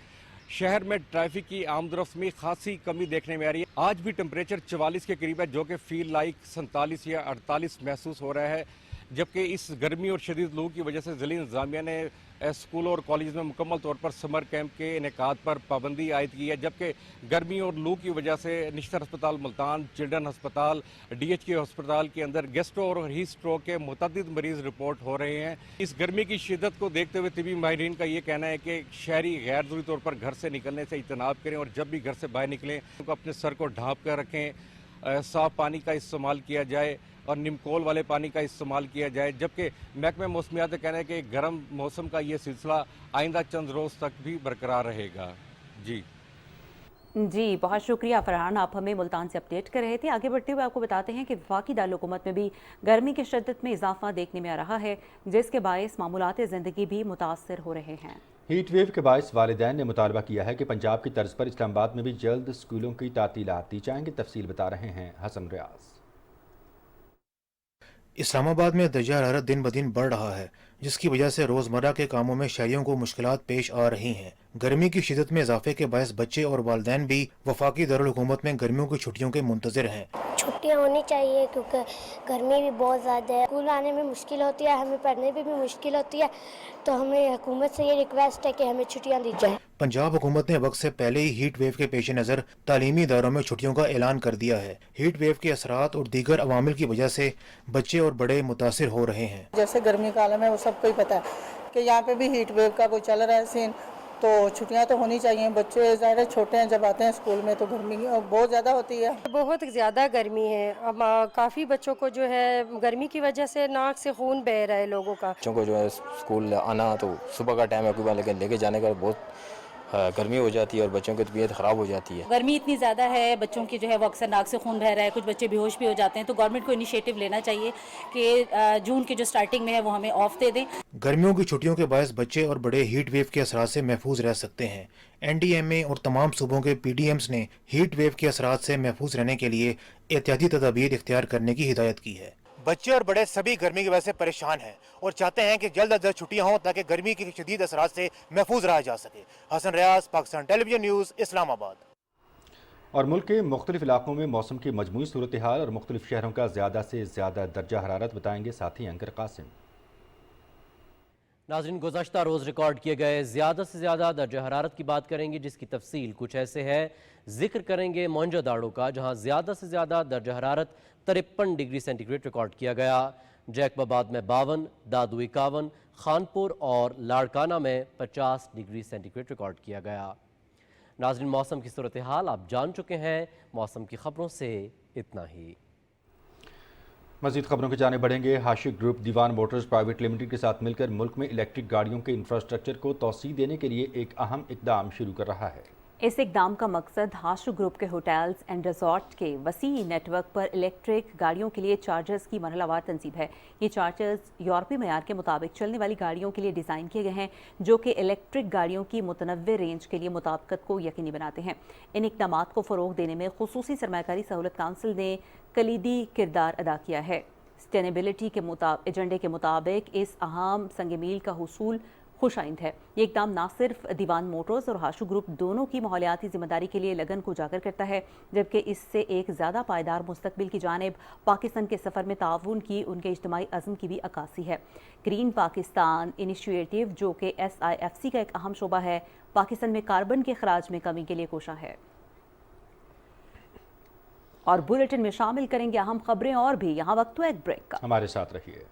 शहर में ट्रैफिक की आमदरफ्त में खासी कमी देखने में आ रही है। आज भी टेम्परेचर 44 के करीब है, जो कि फील लाइक 47 या 48 महसूस हो रहा है। जबकि इस गर्मी और शदीद लू की वजह से ज़िला इंतज़ामिया ने स्कूल और कॉलेज में मुकम्मल तौर पर समर कैंप के इनेकाद पर पाबंदी आयद की है। जबकि गर्मी और लू की वजह से निश्तर अस्पताल मुल्तान, चिल्ड्रन अस्पताल, DHK अस्पताल के अंदर गैस्ट्रो और हीट स्ट्रोक के मुतअद्दिद मरीज रिपोर्ट हो रहे हैं। इस गर्मी की शिद्दत को देखते हुए तबी माहिरीन का ये कहना है कि शहरी गैर ज़रूरी तौर पर घर से निकलने से इजतनाब करें और जब भी घर से बाहर निकलें तो अपने सर को ढाँप कर रखें, साफ़ पानी का इस्तेमाल किया जाए और निमकोल वाले पानी का इस्तेमाल किया जाए। जबकि महकमा मौसमियात का कहना है कि गर्म मौसम का ये सिलसिला आइंदा चंद रोज़ तक भी बरकरार रहेगा। जी बहुत शुक्रिया फरहान, आप हमें मुल्तान से अपडेट कर रहे थे। आगे बढ़ते हुए आपको बताते हैं कि वफाकी दारुल-हुकूमत में भी गर्मी की शिद्दत में इजाफा देखने में आ रहा है, जिसके बायस मामूलात ज़िंदगी भी मुतासर हो रहे हैं। हीट वेव के बायस वालिदैन ने मुतालबा किया है कि पंजाब की तर्ज पर इस्लामाबाद में भी जल्द स्कूलों की तातीलात दी जाएंगी। तफसील बता रहे हैं हसन रियाज। इस्लामाबाद में दर्जा हरारत दिन ब दिन बढ़ रहा है, जिसकी वजह से रोज़मर्रा के कामों में शहरियों को मुश्किलात पेश आ रही हैं। गर्मी की शिद्दत में इजाफे के बायस बच्चे और वालिदैन भी वफाकी दारुल हुकूमत में गर्मियों की छुट्टियों के मुंतज़िर हैं। छुट्टियाँ होनी चाहिए क्योंकि गर्मी भी बहुत ज़्यादा है, स्कूल आने में मुश्किल होती है, हमें पढ़ने में भी मुश्किल होती है, तो हमें हुकूमत से ये रिक्वेस्ट है कि हमें छुट्टियाँ दी जाए। पंजाब हुकूमत ने वक्त से पहले ही हीट वेव के पेश नज़र तालीमी इदारों में छुट्टियों का ऐलान कर दिया है। हीट वेव के असरात और दीगर अवामिल की वजह से बच्चे और बड़े मुतासिर हो रहे हैं। जैसे गर्मी का आलम है वो सबको ही पता है कि यहाँ पे भी हीट वेव का कोई चल रहा है सीन, तो छुट्टियां तो होनी चाहिए। बच्चे ज़्यादा छोटे हैं, जब आते हैं स्कूल में तो गर्मी बहुत ज़्यादा होती है। बहुत ज़्यादा गर्मी है, अब काफ़ी बच्चों को जो है गर्मी की वजह से नाक से खून बह रहा है लोगों का। बच्चों को जो है स्कूल आना तो सुबह का टाइम है, लेकिन लेके जाने का बहुत गर्मी हो जाती है और बच्चों की तबीयत ख़राब हो जाती है। गर्मी इतनी ज़्यादा है, बच्चों की जो है वो अक्सर नाक से खून बह रहा है, कुछ बच्चे बेहोश भी हो जाते हैं। तो गवर्नमेंट को इनिशिएटिव लेना चाहिए कि जून की जो स्टार्टिंग में है वो हमें ऑफ दे दें। गर्मियों की छुट्टियों के बायस बच्चे और बड़े हीट वेव के असरात से महफूज रह सकते हैं। NDMA और तमाम सूबों के PDMs ने हीट वेव के असरात से महफूज रहने के लिए एहतियाती तदाबीर इख्तियार करने की हिदायत की है। बच्चे और बड़े सभी गर्मी की वजह से परेशान हैं और चाहते हैं कि जल्द अज जल्द छुट्टियां हों ताकि गर्मी के शदीद असरात से महफूज रहा जा सके। हसन रियाज, पाकिस्तान टेलीविजन न्यूज़, इस्लामाबाद। और मुल्क के मुख्तलिफ इलाकों में मौसम की मजमूई सूरत हाल और मुख्तलिफ शहरों का ज़्यादा से ज़्यादा दर्जा हरारत बताएंगे साथी एंकर कासिम। नाज़रीन, गुज़श्ता रोज़ रिकॉर्ड किए गए ज़्यादा से ज़्यादा दर्जा हरारत की बात करेंगे, जिसकी तफसील कुछ ऐसे है। जिक्र करेंगे मोइंजोदाड़ो का, जहाँ ज़्यादा से ज़्यादा दर्जा हरारत 53 डिग्री सेंटीग्रेड रिकॉर्ड किया गया। जैकबाबाद में 52, दादू 51, खानपुर और लाड़काना में 50 डिग्री सेंटीग्रेड रिकॉर्ड किया गया। नाज़रीन, मौसम की सूरत हाल आप जान चुके हैं। मौसम की खबरों से इतना ही। मज़ीद खबरों के जाने बढ़ेंगे। हाशिक ग्रुप दीवान मोटर्स प्राइवेट लिमिटेड के साथ मिलकर मुल्क में इलेक्ट्रिक गाड़ियों के इंफ्रास्ट्रक्चर को तौसीह देने के लिए एक अहम इकदाम शुरू कर रहा है। इस इकदाम का मकसद हाशिक ग्रुप के होटल्स एंड रिजॉर्ट के वसी नेटवर्क पर इलेक्ट्रिक गाड़ियों के लिए चार्जर्स की मरहलावार तंसीब है। ये चार्जर्स यूरोपीय मयार के मुताबिक चलने वाली गाड़ियों के लिए डिज़ाइन किए गए हैं, जो कि इलेक्ट्रिक गाड़ियों की मुतनव्वे रेंज के लिए मुताबिकत को यकीनी बनाते हैं। इन इकदामात को फ़रोग़ देने में खुसूसी सरमायाकारी सहूलत काउंसिल ने कलीदी किरदार अदा किया है। सस्टेनेबिलिटी के एजेंडे के मुताबिक इस अहम संग मील का हुसूल خوش آئند ہے۔ یہ اقدام نہ صرف دیوان موٹرز اور ہاشو گروپ دونوں کی ماحولیاتی ذمہ داری کے لیے لگن کو اجاگر کرتا ہے، جبکہ اس سے ایک زیادہ پائیدار مستقبل کی جانب پاکستان کے سفر میں تعاون کی ان کے اجتماعی عزم کی بھی عکاسی ہے۔ گرین پاکستان انیشیٹو، جو کہ SIFC کا ایک اہم شعبہ ہے، پاکستان میں کاربن کے اخراج میں کمی کے لیے کوشاں ہے۔ اور بلیٹن میں شامل کریں گے اہم خبریں اور بھی، یہاں وقت ہوا ایک بریک کا، ہمارے ساتھ رہیے۔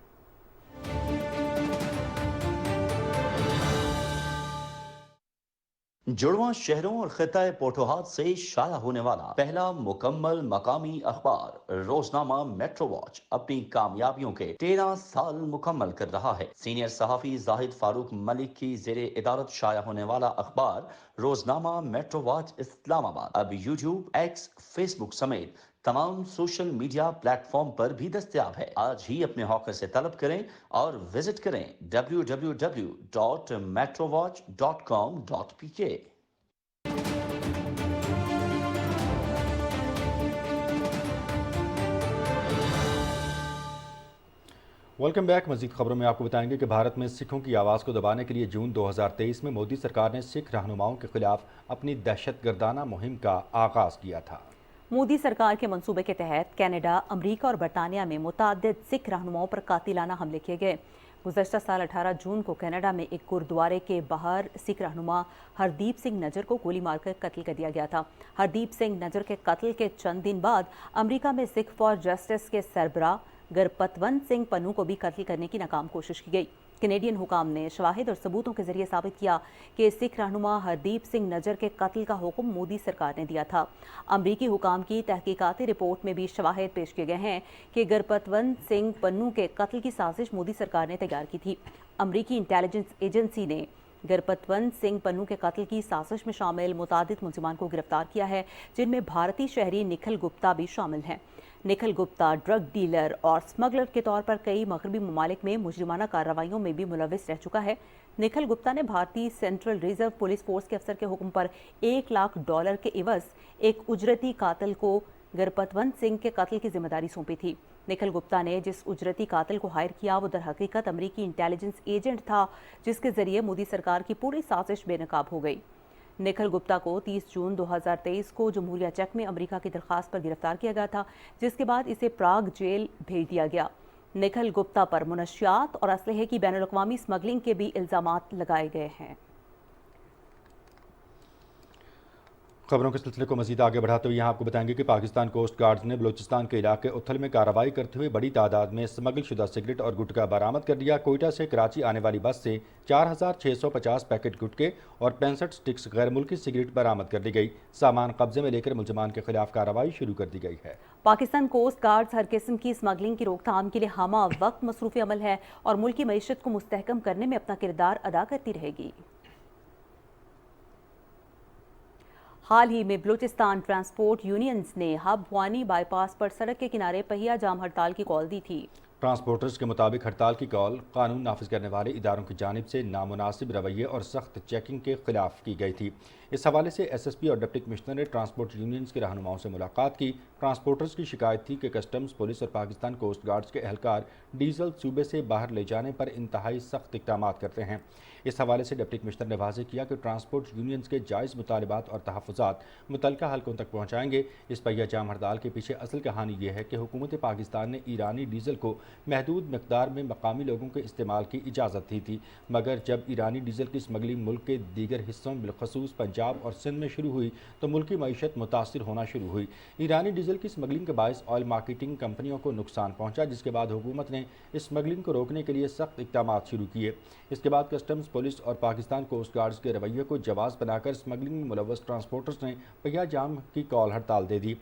جڑواں شہروں اور خطہ پوٹوہات سے شائع ہونے والا پہلا مکمل مقامی اخبار روزنامہ میٹرو واچ اپنی کامیابیوں کے 13 سال مکمل کر رہا ہے۔ سینئر صحافی زاہد فاروق ملک کی زیر ادارت شائع ہونے والا اخبار روزنامہ میٹرو واچ اسلام آباد اب یوٹیوب، ایکس، فیس بک سمیت تمام سوشل میڈیا پلیٹ فارم پر بھی دستیاب ہے۔ آج ہی اپنے ہاکر سے طلب کریں اور وزٹ کریں www.metrovatch.com.pk۔ Welcome back. مزید خبروں میں آپ کو بتائیں گے کہ بھارت میں سکھوں کی آواز کو دبانے کے لیے جون 2023 میں مودی سرکار نے سکھ رہنماؤں کے خلاف اپنی دہشت گردانہ مہم کا آغاز کیا تھا۔ مودی سرکار کے منصوبے کے تحت کینیڈا، امریکہ اور برطانیہ میں متعدد سکھ رہنماؤں پر قاتلانہ حملے کیے گئے۔ گزشتہ سال 18 جون کو کینیڈا میں ایک گردوارے کے باہر سکھ رہنما ہردیپ سنگھ نجر کو گولی مار کر قتل کر دیا گیا تھا۔ ہردیپ سنگھ نجر کے قتل کے چند دن بعد امریکہ میں سکھ فار جسٹس کے سربراہ گرپتونت سنگھ پنو کو بھی قتل کرنے کی ناکام کوشش کی گئی۔ کینیڈین حکام نے شواہد اور ثبوتوں کے ذریعے ثابت کیا کہ سکھ رہنما ہردیپ سنگھ نجر کے قتل کا حکم مودی سرکار نے دیا تھا۔ امریکی حکام کی تحقیقاتی رپورٹ میں بھی شواہد پیش کیے گئے ہیں کہ گرپتونت سنگھ پنو کے قتل کی سازش مودی سرکار نے تیار کی تھی۔ امریکی انٹیلیجنس ایجنسی نے گرپتونت سنگھ پنو کے قتل کی سازش میں شامل متعدد ملزمان کو گرفتار کیا ہے، جن میں بھارتی شہری نکھل گپتا بھی شامل ہیں۔ نکھل گپتا ڈرگ ڈیلر اور سمگلر کے طور پر کئی مغربی ممالک میں مجرمانہ کارروائیوں میں بھی ملوث رہ چکا ہے۔ نکھل گپتا نے بھارتی سینٹرل ریزرو پولیس فورس کے افسر کے حکم پر $1,00,000 کے عوض ایک اجرتی قاتل کو گرپتونت سنگھ کے قتل کی ذمہ داری سونپی تھی۔ نکھل گپتا نے جس اجرتی قاتل کو ہائر کیا وہ در حقیقت امریکی انٹیلیجنس ایجنٹ تھا، جس کے ذریعے مودی سرکار کی پوری سازش بے نقاب ہو گئی۔ نکھل گپتا کو 30 جون 2023 کو جمہوریہ چیک میں امریکہ کی درخواست پر گرفتار کیا گیا تھا، جس کے بعد اسے پراگ جیل بھیج دیا گیا۔ نکھل گپتا پر منشیات اور اسلحے کی بین الاقوامی سمگلنگ کے بھی الزامات لگائے گئے ہیں۔ خبروں کے سلسلے کو مزید آگے بڑھاتے ہوئے یہاں آپ کو بتائیں گے کہ پاکستان کوسٹ گارڈز نے بلوچستان کے علاقے اتھل میں کارروائی کرتے ہوئے بڑی تعداد میں سمگل شدہ سگریٹ اور گٹکا برآمد کر لیا۔ کوئٹہ سے کراچی آنے والی بس سے 4650 پیکٹ گٹکے اور 65 سٹکس غیر ملکی سگریٹ برآمد کر لی گئی۔ سامان قبضے میں لے کر ملزمان کے خلاف کارروائی شروع کر دی گئی ہے۔ پاکستان کوسٹ گارڈز ہر قسم کی سمگلنگ کی روک تھام کے لیے ہمہ وقت مصروف عمل ہے اور ملکی معیشت کو مستحکم کرنے میں اپنا کردار ادا کرتی رہے گی۔ حال ہی میں بلوچستان ٹرانسپورٹ یونینز نے ہب وانی بائی پاس پر سڑک کے کنارے پہیہ جام ہڑتال کی کال دی تھی۔ ٹرانسپورٹرز کے مطابق ہڑتال کی کال قانون نافذ کرنے والے اداروں کی جانب سے نامناسب رویے اور سخت چیکنگ کے خلاف کی گئی تھی۔ اس حوالے سے ایس ایس پی اور ڈپٹی کمشنر نے ٹرانسپورٹ یونینز کے رہنماؤں سے ملاقات کی۔ ٹرانسپورٹرز کی شکایت تھی کہ کسٹمز، پولیس اور پاکستان کوسٹ گارڈز کے اہلکار ڈیزل صوبے سے باہر لے جانے پر انتہائی سخت اقدامات کرتے ہیں۔ اس حوالے سے ڈپٹی کمشنر نے واضح کیا کہ ٹرانسپورٹ یونینز کے جائز مطالبات اور تحفظات متعلقہ حلقوں تک پہنچائیں گے۔ اس پہیہ جام ہڑتال کے پیچھے اصل کہانی یہ ہے کہ حکومت پاکستان نے ایرانی ڈیزل کو محدود مقدار میں مقامی لوگوں کے استعمال کی اجازت دی تھی، مگر جب ایرانی ڈیزل کی اسمگلنگ ملک کے دیگر حصوں بالخصوص پنجاب اور سندھ میں شروع ہوئی تو ملکی معیشت متاثر ہونا شروع ہوئی۔ ایرانی ڈیزل کی اسمگلنگ کے باعث آئل مارکیٹنگ کمپنیوں کو نقصان پہنچا، جس کے بعد حکومت نے اسمگلنگ کو روکنے کے لیے سخت اقدامات شروع کیے۔ اس کے بعد کسٹمز، پولیس اور پاکستان کوسٹ گارڈز کے رویے کو جواز بنا کر اسمگلنگ میں ملوث ٹرانسپورٹرز نے پہیہ جام کی کال ہڑتال دے دی۔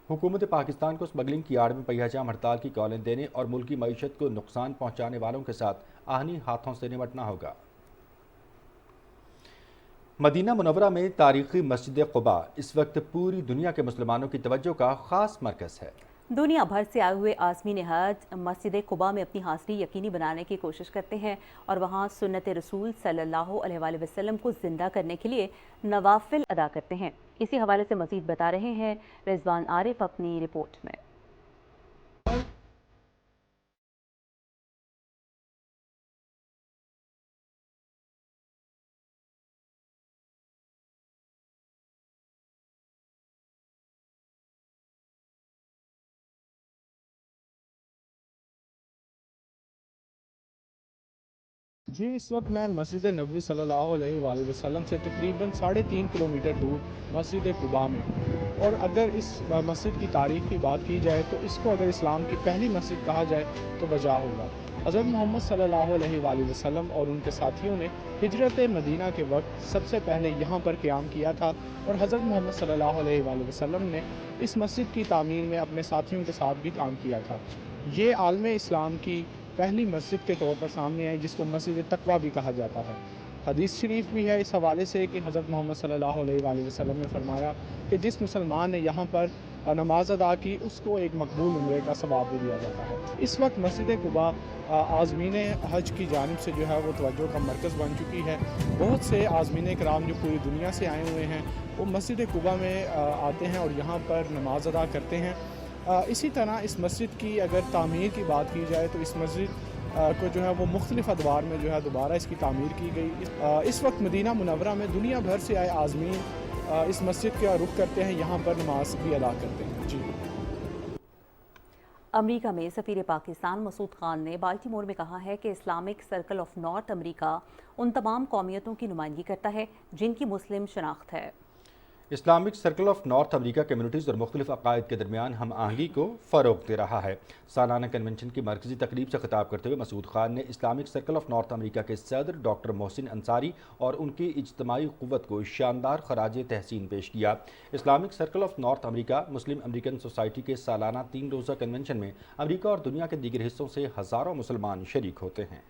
حکومت پاکستان کو اسمگلنگ کی آڑ میں پہیہ جام ہڑتال کی کالیں دینے اور ملکی معیشت کو نقصان پہنچانے والوں کے ساتھ آہنی ہاتھوں سے نمٹنا ہوگا۔ مدینہ منورہ میں تاریخی مسجد قباء اس وقت پوری دنیا کے مسلمانوں کی توجہ کا خاص مرکز ہے۔ دنیا بھر سے آئے ہوئے عازمین حج مسجد قباء میں اپنی حاضری یقینی بنانے کی کوشش کرتے ہیں اور وہاں سنت رسول صلی اللہ علیہ وآلہ وسلم کو زندہ کرنے کے لیے نوافل ادا کرتے ہیں۔ اسی حوالے سے مزید بتا رہے ہیں رضوان عارف اپنی رپورٹ میں۔ جی اس وقت میں مسجد نبوی صلی اللہ علیہ وآلہ وسلم سے تقریباً 3.5 کلومیٹر دور مسجد قباء میں ہوں، اور اگر اس مسجد کی تاریخ کی بات کی جائے تو اس کو اگر اسلام کی پہلی مسجد کہا جائے تو بجا ہوگا۔ حضرت محمد صلی اللہ علیہ وآلہ وسلم اور ان کے ساتھیوں نے ہجرت مدینہ کے وقت سب سے پہلے یہاں پر قیام کیا تھا، اور حضرت محمد صلی اللہ علیہ وآلہ وسلم نے اس مسجد کی تعمیر میں اپنے ساتھیوں کے ساتھ بھی کام کیا تھا۔ یہ عالم اسلام کی پہلی مسجد کے طور پر سامنے آئی، جس کو مسجد تقویٰ بھی کہا جاتا ہے۔ حدیث شریف بھی ہے اس حوالے سے کہ حضرت محمد صلی اللہ علیہ وآلہ وسلم نے فرمایا کہ جس مسلمان نے یہاں پر نماز ادا کی اس کو ایک مقبول عمرے کا ثواب بھی دیا جاتا ہے۔ اس وقت مسجد قباء عازمین حج کی جانب سے جو ہے وہ توجہ کا مرکز بن چکی ہے۔ بہت سے عازمین کرام جو پوری دنیا سے آئے ہوئے ہیں وہ مسجد قباء میں آتے ہیں اور یہاں پر نماز ادا کرتے ہیں۔ اسی طرح اس مسجد کی اگر تعمیر کی بات کی جائے تو اس مسجد کو جو ہے وہ مختلف ادوار میں جو ہے دوبارہ اس کی تعمیر کی گئی۔ اس وقت مدینہ منورہ میں دنیا بھر سے آئے عازمین اس مسجد کا رخ کرتے ہیں، یہاں پر نماز بھی ادا کرتے ہیں۔ جی امریکہ میں سفیر پاکستان مسعود خان نے بالٹیمور میں کہا ہے کہ اسلامک سرکل آف نارتھ امریکہ ان تمام قومیتوں کی نمائندگی کرتا ہے جن کی مسلم شناخت ہے۔ Islamic circle of north America communities اور مختلف عقائد کے درمیان ہم آہنگی کو فروغ دے رہا ہے۔ سالانہ کنونشن کی مرکزی تقریب سے خطاب کرتے ہوئے مسعود خان نے اسلامک سرکل آف نارتھ امریکہ کے صدر ڈاکٹر محسن انصاری اور ان کی اجتماعی قوت کو شاندار خراج تحسین پیش کیا۔ Islamic circle of north America Muslim American society کے سالانہ 3 روزہ کنونشن میں امریکہ اور دنیا کے دیگر حصوں سے ہزاروں مسلمان شریک ہوتے ہیں۔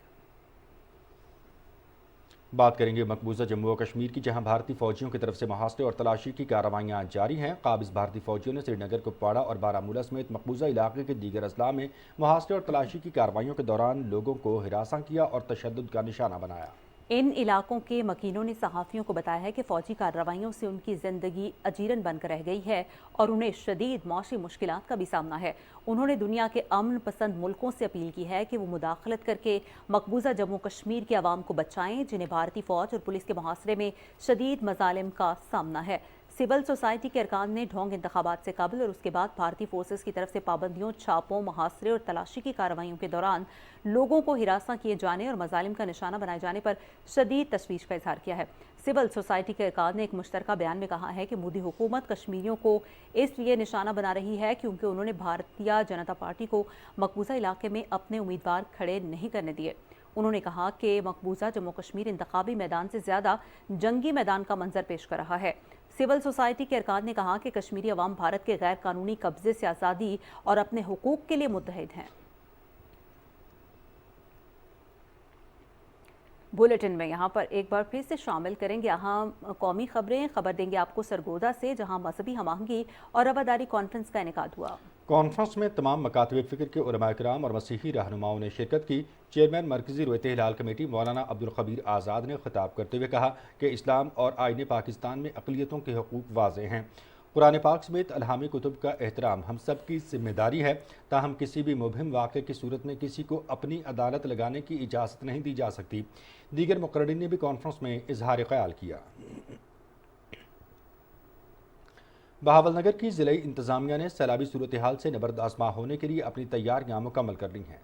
بات کریں گے مقبوضہ جموں و کشمیر کی، جہاں بھارتی فوجیوں کی طرف سے محاصرے اور تلاشی کی کارروائیاں جاری ہیں۔ قابض بھارتی فوجیوں نے سری نگر، کپواڑہ اور بارہمولہ سمیت مقبوضہ علاقے کے دیگر اضلاع میں محاصرے اور تلاشی کی کارروائیوں کے دوران لوگوں کو ہراساں کیا اور تشدد کا نشانہ بنایا۔ ان علاقوں کے مکینوں نے صحافیوں کو بتایا ہے کہ فوجی کارروائیوں سے ان کی زندگی اجیرن بن کر رہ گئی ہے اور انہیں شدید معاشی مشکلات کا بھی سامنا ہے۔ انہوں نے دنیا کے امن پسند ملکوں سے اپیل کی ہے کہ وہ مداخلت کر کے مقبوضہ جموں کشمیر کے عوام کو بچائیں جنہیں بھارتی فوج اور پولیس کے محاصرے میں شدید مظالم کا سامنا ہے۔ سول سوسائٹی کے ارکان نے ڈھونگ انتخابات سے قبل اور اس کے بعد بھارتی فورسز کی طرف سے پابندیوں، چھاپوں، محاصرے اور تلاشی کی کارروائیوں کے دوران لوگوں کو ہراساں کیے جانے اور مظالم کا نشانہ بنائے جانے پر شدید تشویش کا اظہار کیا ہے۔ سول سوسائٹی کے ارکان نے ایک مشترکہ بیان میں کہا ہے کہ مودی حکومت کشمیریوں کو اس لیے نشانہ بنا رہی ہے کیونکہ انہوں نے بھارتیہ جنتا پارٹی کو مقبوضہ علاقے میں اپنے امیدوار کھڑے نہیں کرنے دیے۔ انہوں نے کہا کہ مقبوضہ جموں کشمیر انتخابی میدان سے زیادہ جنگی میدان کا منظر پیش کر رہا ہے۔ سول سوسائٹی کے ارکان نے کہا کہ کشمیری عوام بھارت کے غیر قانونی قبضے سے آزادی اور اپنے حقوق کے لیے متحد ہیں۔ بلیٹن میں یہاں پر ایک بار پھر سے شامل کریں گے اہم قومی خبریں۔ خبر دیں گے آپ کو سرگودا سے، جہاں مذہبی ہم آہنگی اور رواداری کانفرنس کا انعقاد ہوا۔ کانفرنس میں تمام مکاتب فکر کے علماء کرام اور مسیحی رہنماؤں نے شرکت کی۔ چیئرمین مرکزی رویت ہلال کمیٹی مولانا عبدالخبیر آزاد نے خطاب کرتے ہوئے کہا کہ اسلام اور آئین پاکستان میں اقلیتوں کے حقوق واضح ہیں۔ قرآن پاک سمیت الہامی کتب کا احترام ہم سب کی ذمہ داری ہے، تاہم کسی بھی مبہم واقعے کی صورت میں کسی کو اپنی عدالت لگانے کی اجازت نہیں دی جا سکتی۔ دیگر مقررین نے بھی کانفرنس میں اظہار خیال کیا۔ بہاول نگر کی ضلعی انتظامیہ نے سیلابی صورتحال سے نبرد آزما ہونے کے لیے اپنی تیاریاں مکمل کر لی ہیں۔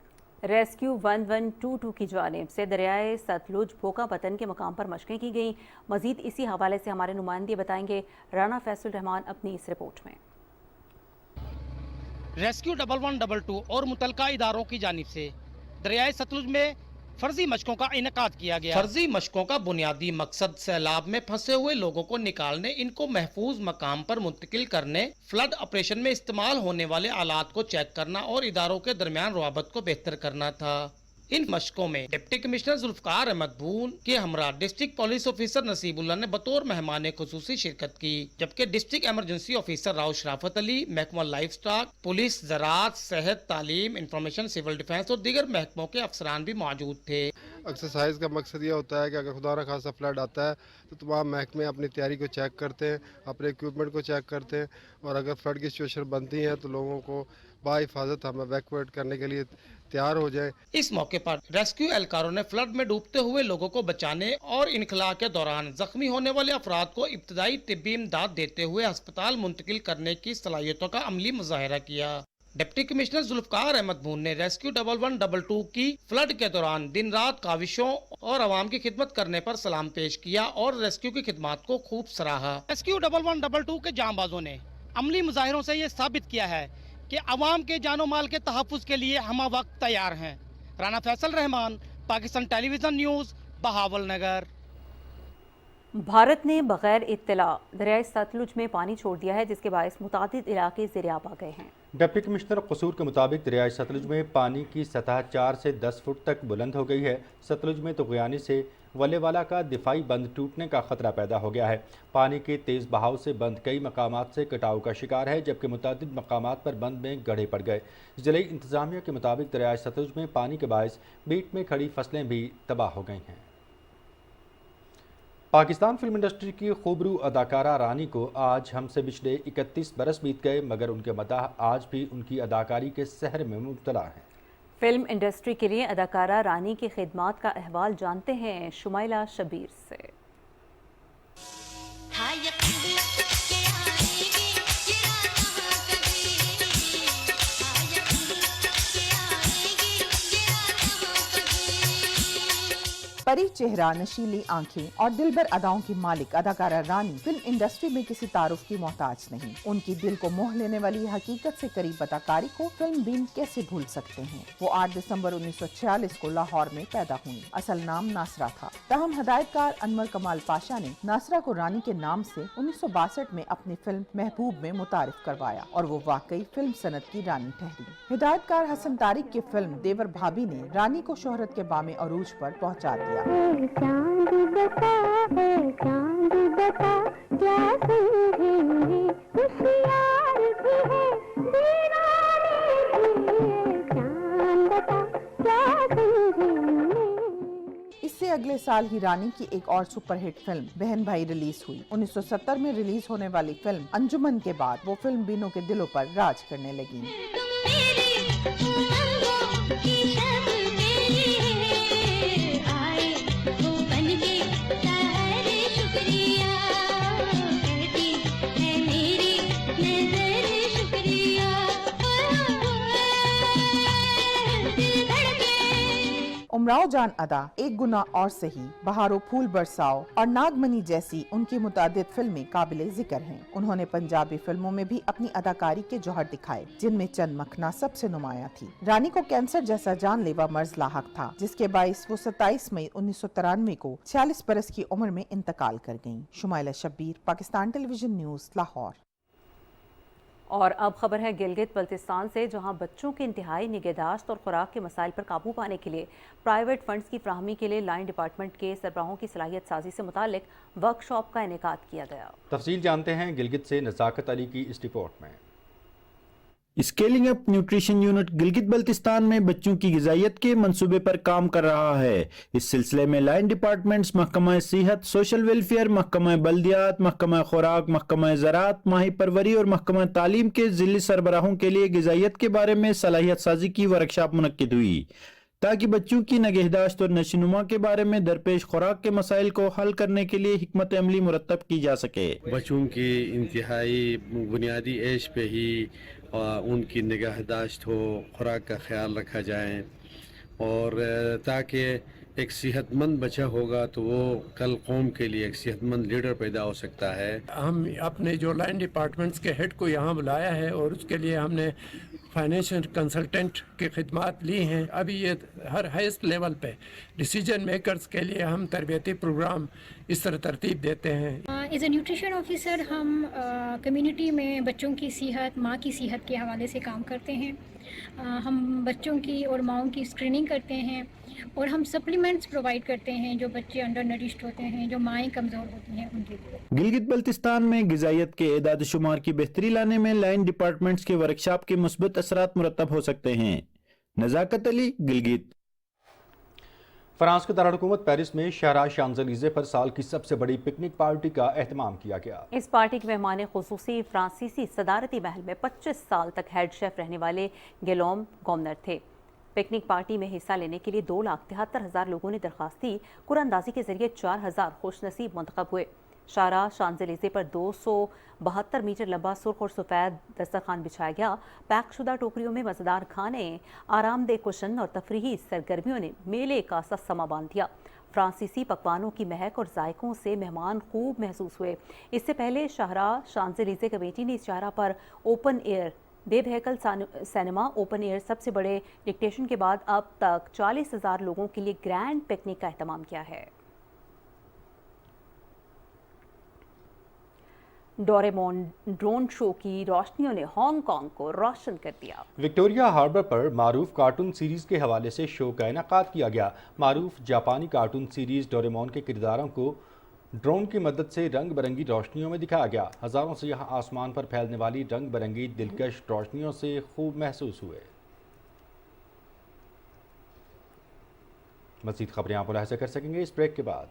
ریسکیو 1122 کی جانب سے دریائے ستلج بھوکا پتن کے مقام پر مشقیں کی گئیں۔ مزید اسی حوالے سے ہمارے نمائندے بتائیں گے۔ رانا فیصل الرحمان اپنی اس رپورٹ میں۔ ریسکیو 1122 اور متعلقہ اداروں کی جانب سے دریائے ستلج میں فرضی مشقوں کا انعقاد کیا گیا۔ فرضی مشقوں کا بنیادی مقصد سیلاب میں پھنسے ہوئے لوگوں کو نکالنے، ان کو محفوظ مقام پر منتقل کرنے، فلڈ آپریشن میں استعمال ہونے والے آلات کو چیک کرنا اور اداروں کے درمیان روابط کو بہتر کرنا تھا۔ ان مشقوں میں ڈپٹی کمشنر ذوالفقار احمد بون کے ہمراہ ڈسٹرکٹ پولیس آفیسر نصیب اللہ نے بطور مہمان خصوصی شرکت کی، جبکہ ڈسٹرکٹ ایمرجنسی آفیسر راؤ شرافت علی، محکمہ لائف سٹاک، پولیس، زراعت، صحت، تعلیم، انفارمیشن، سول ڈیفنس اور دیگر محکموں کے افسران بھی موجود تھے۔ ایکسرسائز کا مقصد یہ ہوتا ہے کہ اگر خدا نخواستہ فلڈ آتا ہے تو تمام محکمے اپنی تیاری کو چیک کرتے ہیں، اپنے اکوپمنٹ کو چیک کرتے ہیں، اور اگر فلڈ کی سچویشن بنتی ہے تو لوگوں کو بحفاظت ہم ایویکویٹ کرنے کے لیے تیار ہو جائیں۔ اس موقع پر ریسکیو اہلکاروں نے فلڈ میں ڈوبتے ہوئے لوگوں کو بچانے اور انخلاء کے دوران زخمی ہونے والے افراد کو ابتدائی طبی امداد دیتے ہوئے ہسپتال منتقل کرنے کی صلاحیتوں کا عملی مظاہرہ کیا۔ डिप्टी कमिश्नर जुल्फकार अहमद मून ने रेस्क्यू 1122 की फ्लड के दौरान दिन रात काविशों और आवाम की खिदमत करने पर सलाम पेश किया और रेस्क्यू की खिदमत को खूब सराहा। रेस्क्यू 1122 के जांबाजों ने अमली मुजाहिरों से ये साबित किया है कि आवाम के जानो माल के तहफ़्फ़ुज़ के लिए हम वक्त तैयार हैं। राना फैसल रहमान, पाकिस्तान टेलीविजन न्यूज़, बहावल नगर। भारत ने बगैर इत्तला दरियाई सतलुज में पानी छोड़ दिया है, जिसके बायस मुतादिद इलाके ज़ेर-आब आ गए हैं। डिप्टी कमिश्नर कसूर के मुताबिक दरियाई सतलुज में पानी की सतह 4 से 10 फुट तक बुलंद हो गई है। सतलुज में तुग़यानी से वल्लेवाला का दिफाई बंद टूटने का खतरा पैदा हो गया है। पानी के तेज़ बहाव से बंद कई मकामात से कटाव का शिकार है, जबकि मुतादिद मकामात पर बंद में गड्ढे पड़ गए। ज़िले इंतज़ामिया के मुताबिक दरियाई सतलुज में पानी के बायस बीट में खड़ी फसलें भी तबाह हो गई हैं। पाकिस्तान फिल्म इंडस्ट्री की खूबरू अदाकारा रानी को आज हमसे पिछले 31 बरस बीत गए, मगर उनके मदाह आज भी उनकी अदाकारी के सहर में मुब्तला हैं। फिल्म इंडस्ट्री के लिए अदाकारा रानी की खिदमात का अहवाल जानते हैं शुमाइला शबीर से। परी चेहरा, नशीली आंखें और दिलबर अदाओं की मालिक अदाकारा रानी फिल्म इंडस्ट्री में किसी तारुफ की मोहताज नहीं। उनकी दिल को मोह लेने वाली हकीकत से करीब अदाकारी को फिल्म बीन कैसे भूल सकते हैं। वो 8 दिसंबर 1946 को लाहौर में पैदा हुई। असल नाम नासरा था। तहम हदायतकार अनवर कमाल पाशा ने नासरा को रानी के नाम से 1962 में अपनी फिल्म महबूब में मुतारिफ करवाया और वो वाकई फिल्म सनत की रानी ठहरी। हिदायतकार हसन तारिक की फिल्म देवर भाभी ने रानी को शोहरत के बामे अरूज पर पहुंचा दिया। चांद बता है, चांद बता क्या समझेंगे, होशियार भी है, दीवाने भी है, चांद बता क्या समझेंगे। इससे अगले साल ही रानी की एक और सुपरहिट फिल्म बहन भाई रिलीज हुई। 1970 में रिलीज होने वाली फिल्म अंजुमन के बाद वो फिल्म बीनों के दिलों पर राज करने लगी। उमराव जान अदा, एक गुना और सही, बहारो फूल बरसाओ और नागमनी जैसी उनकी मुतादिद फिल्में काबिले जिक्र हैं। उन्होंने पंजाबी फिल्मों में भी अपनी अदाकारी के जौहर दिखाए, जिनमें चंद मखना सबसे नुमाया थी। रानी को कैंसर जैसा जानलेवा मर्ज लाहक था, जिसके बाइस वो 27 मई 1993 को 46 बरस की उम्र में इंतकाल कर गयीं। Shumaila Shabbir, Pakistan television news, Lahore. और अब खबर है गिलगित बल्तिस्तान से, जहां बच्चों की इंतहाई निगहदाश्त और खुराक के मसाइल पर काबू पाने के लिए प्राइवेट फंड्स की फ्राहमी के लिए लाइन डिपार्टमेंट के सरबराहों की सलाहियत साजी से मुतालिक वर्कशॉप का इनेकाद किया गया। तफसील जानते हैं गिलगित से नज़ाकत अली की इस रिपोर्ट में। Scaling up nutrition unit Gilgit Baltistan में बच्चों की ग़िज़ाइयत के मंसूबे पर काम कर रहा है। इस सिलसिले में लाइन डिपार्टमेंट्स, महकमा सेहत, सोशल वेलफेयर, महकमा बल्दियात, महकमा खुराक, महकमा ज़राअत, माही परवरी और महकमा तालीम के ज़िली सरबराहों के लिए ग़िज़ाइयत के बारे में सलाहियत साजी की वर्कशॉप मुनक्किद हुई, ताकि बच्चों की निगहदाश्त और नशोनुमा के बारे में दरपेश खुराक के मसाइल को हल करने के लिए हिकमत अमली मुरतब की जा सके। बच्चों की इंतहाई बुनियादी एज पे ही उनकी निगहदाश्त हो, खुराक का ख्याल रखा जाए और ताकि एक सेहतमंद बच्चा होगा तो वो कल कौम के लिए एक सेहतमंद लीडर पैदा हो सकता है। हम अपने जो लाइन डिपार्टमेंट्स के हेड को यहाँ बुलाया है और उसके लिए हमने फाइनेंशियल कंसल्टेंट की खिदमात ली हैं। अभी ये हर हाईएस्ट लेवल पे डिसीजन मेकर्स के लिए हम तरबियती प्रोग्राम इस तरह तरतीब देते हैं। एज ए न्यूट्रिशन ऑफिसर हम कम्युनिटी में बच्चों की सेहत, माँ की सेहत के हवाले से काम करते हैं। हम बच्चों की और माँओं की स्क्रीनिंग करते हैं और हम सप्लीमेंट्स प्रोवाइड करते हैं जो बच्चे अंडर नरिश्ड होते हैं, जो माएँ कमज़ोर होती हैं उनके लिए। गिलगित बल्तिस्तान में ग़िज़ाइयत के एदाद शुमार की बेहतरी लाने में लाइन डिपार्टमेंट्स के वर्कशॉप के मुस्बत असरात मुरतब हो सकते हैं। नज़ाकत अली, गिलगित। फ्रांस के दारुल-हुकूमत पेरिस में शहरा शांज़लीज़े पर साल की सबसे बड़ी पिकनिक पार्टी का एहतमाम किया गया। इस पार्टी के मेहमान खुसूसी फ्रांसीसी सदारती महल में 25 साल तक हेड शेफ रहने वाले गिलोम गोमनर थे। पिकनिक पार्टी में हिस्सा लेने के लिए 2,73,000 लोगों ने दरख्वास्त दी। कुरानंदाजी के जरिए 4,000 खुशनसीब मुंतखब हुए। शाहराह शांज़ेलिज़े पर 272 मीटर लंबा सुर्ख और सफ़ेद दस्तरखान बिछाया गया। पैक शुदा टोकरियों में मज़ेदार खाने, आरामदेह कुशन और तफरीही सरगर्मियों ने मेले का सा समा बांध दिया। फ्रांसीसी पकवानों की महक और जायकों से मेहमान खूब महसूस हुए। इससे पहले शाहराह शांज़ेलिज़े कमेटी ने इस चारा पर ओपन एयर बेबहकल सिनेमा ओपन एयर सबसे बड़े डिक्टेशन के बाद अब तक 40,000 लोगों के लिए ग्रैंड पिकनिक का एहतमाम किया है। डोरेमोन ड्रोन शो की रोशनियों ने हांगकांग को रोशन कर दिया। विक्टोरिया हार्बर पर मारूफ कार्टून सीरीज के हवाले से शो का इनेकाद किया गया। मारूफ जापानी कार्टून सीरीज डोरेमोन के किरदारों को ड्रोन की मदद से रंग बिरंगी रोशनियों में दिखाया गया। हजारों से यहाँ आसमान पर फैलने वाली रंग बिरंगी दिलकश रोशनियों से खूब महसूस हुए। मज़ीद खबरें आप मुलाहिज़ा कर सकेंगे इस ब्रेक के बाद।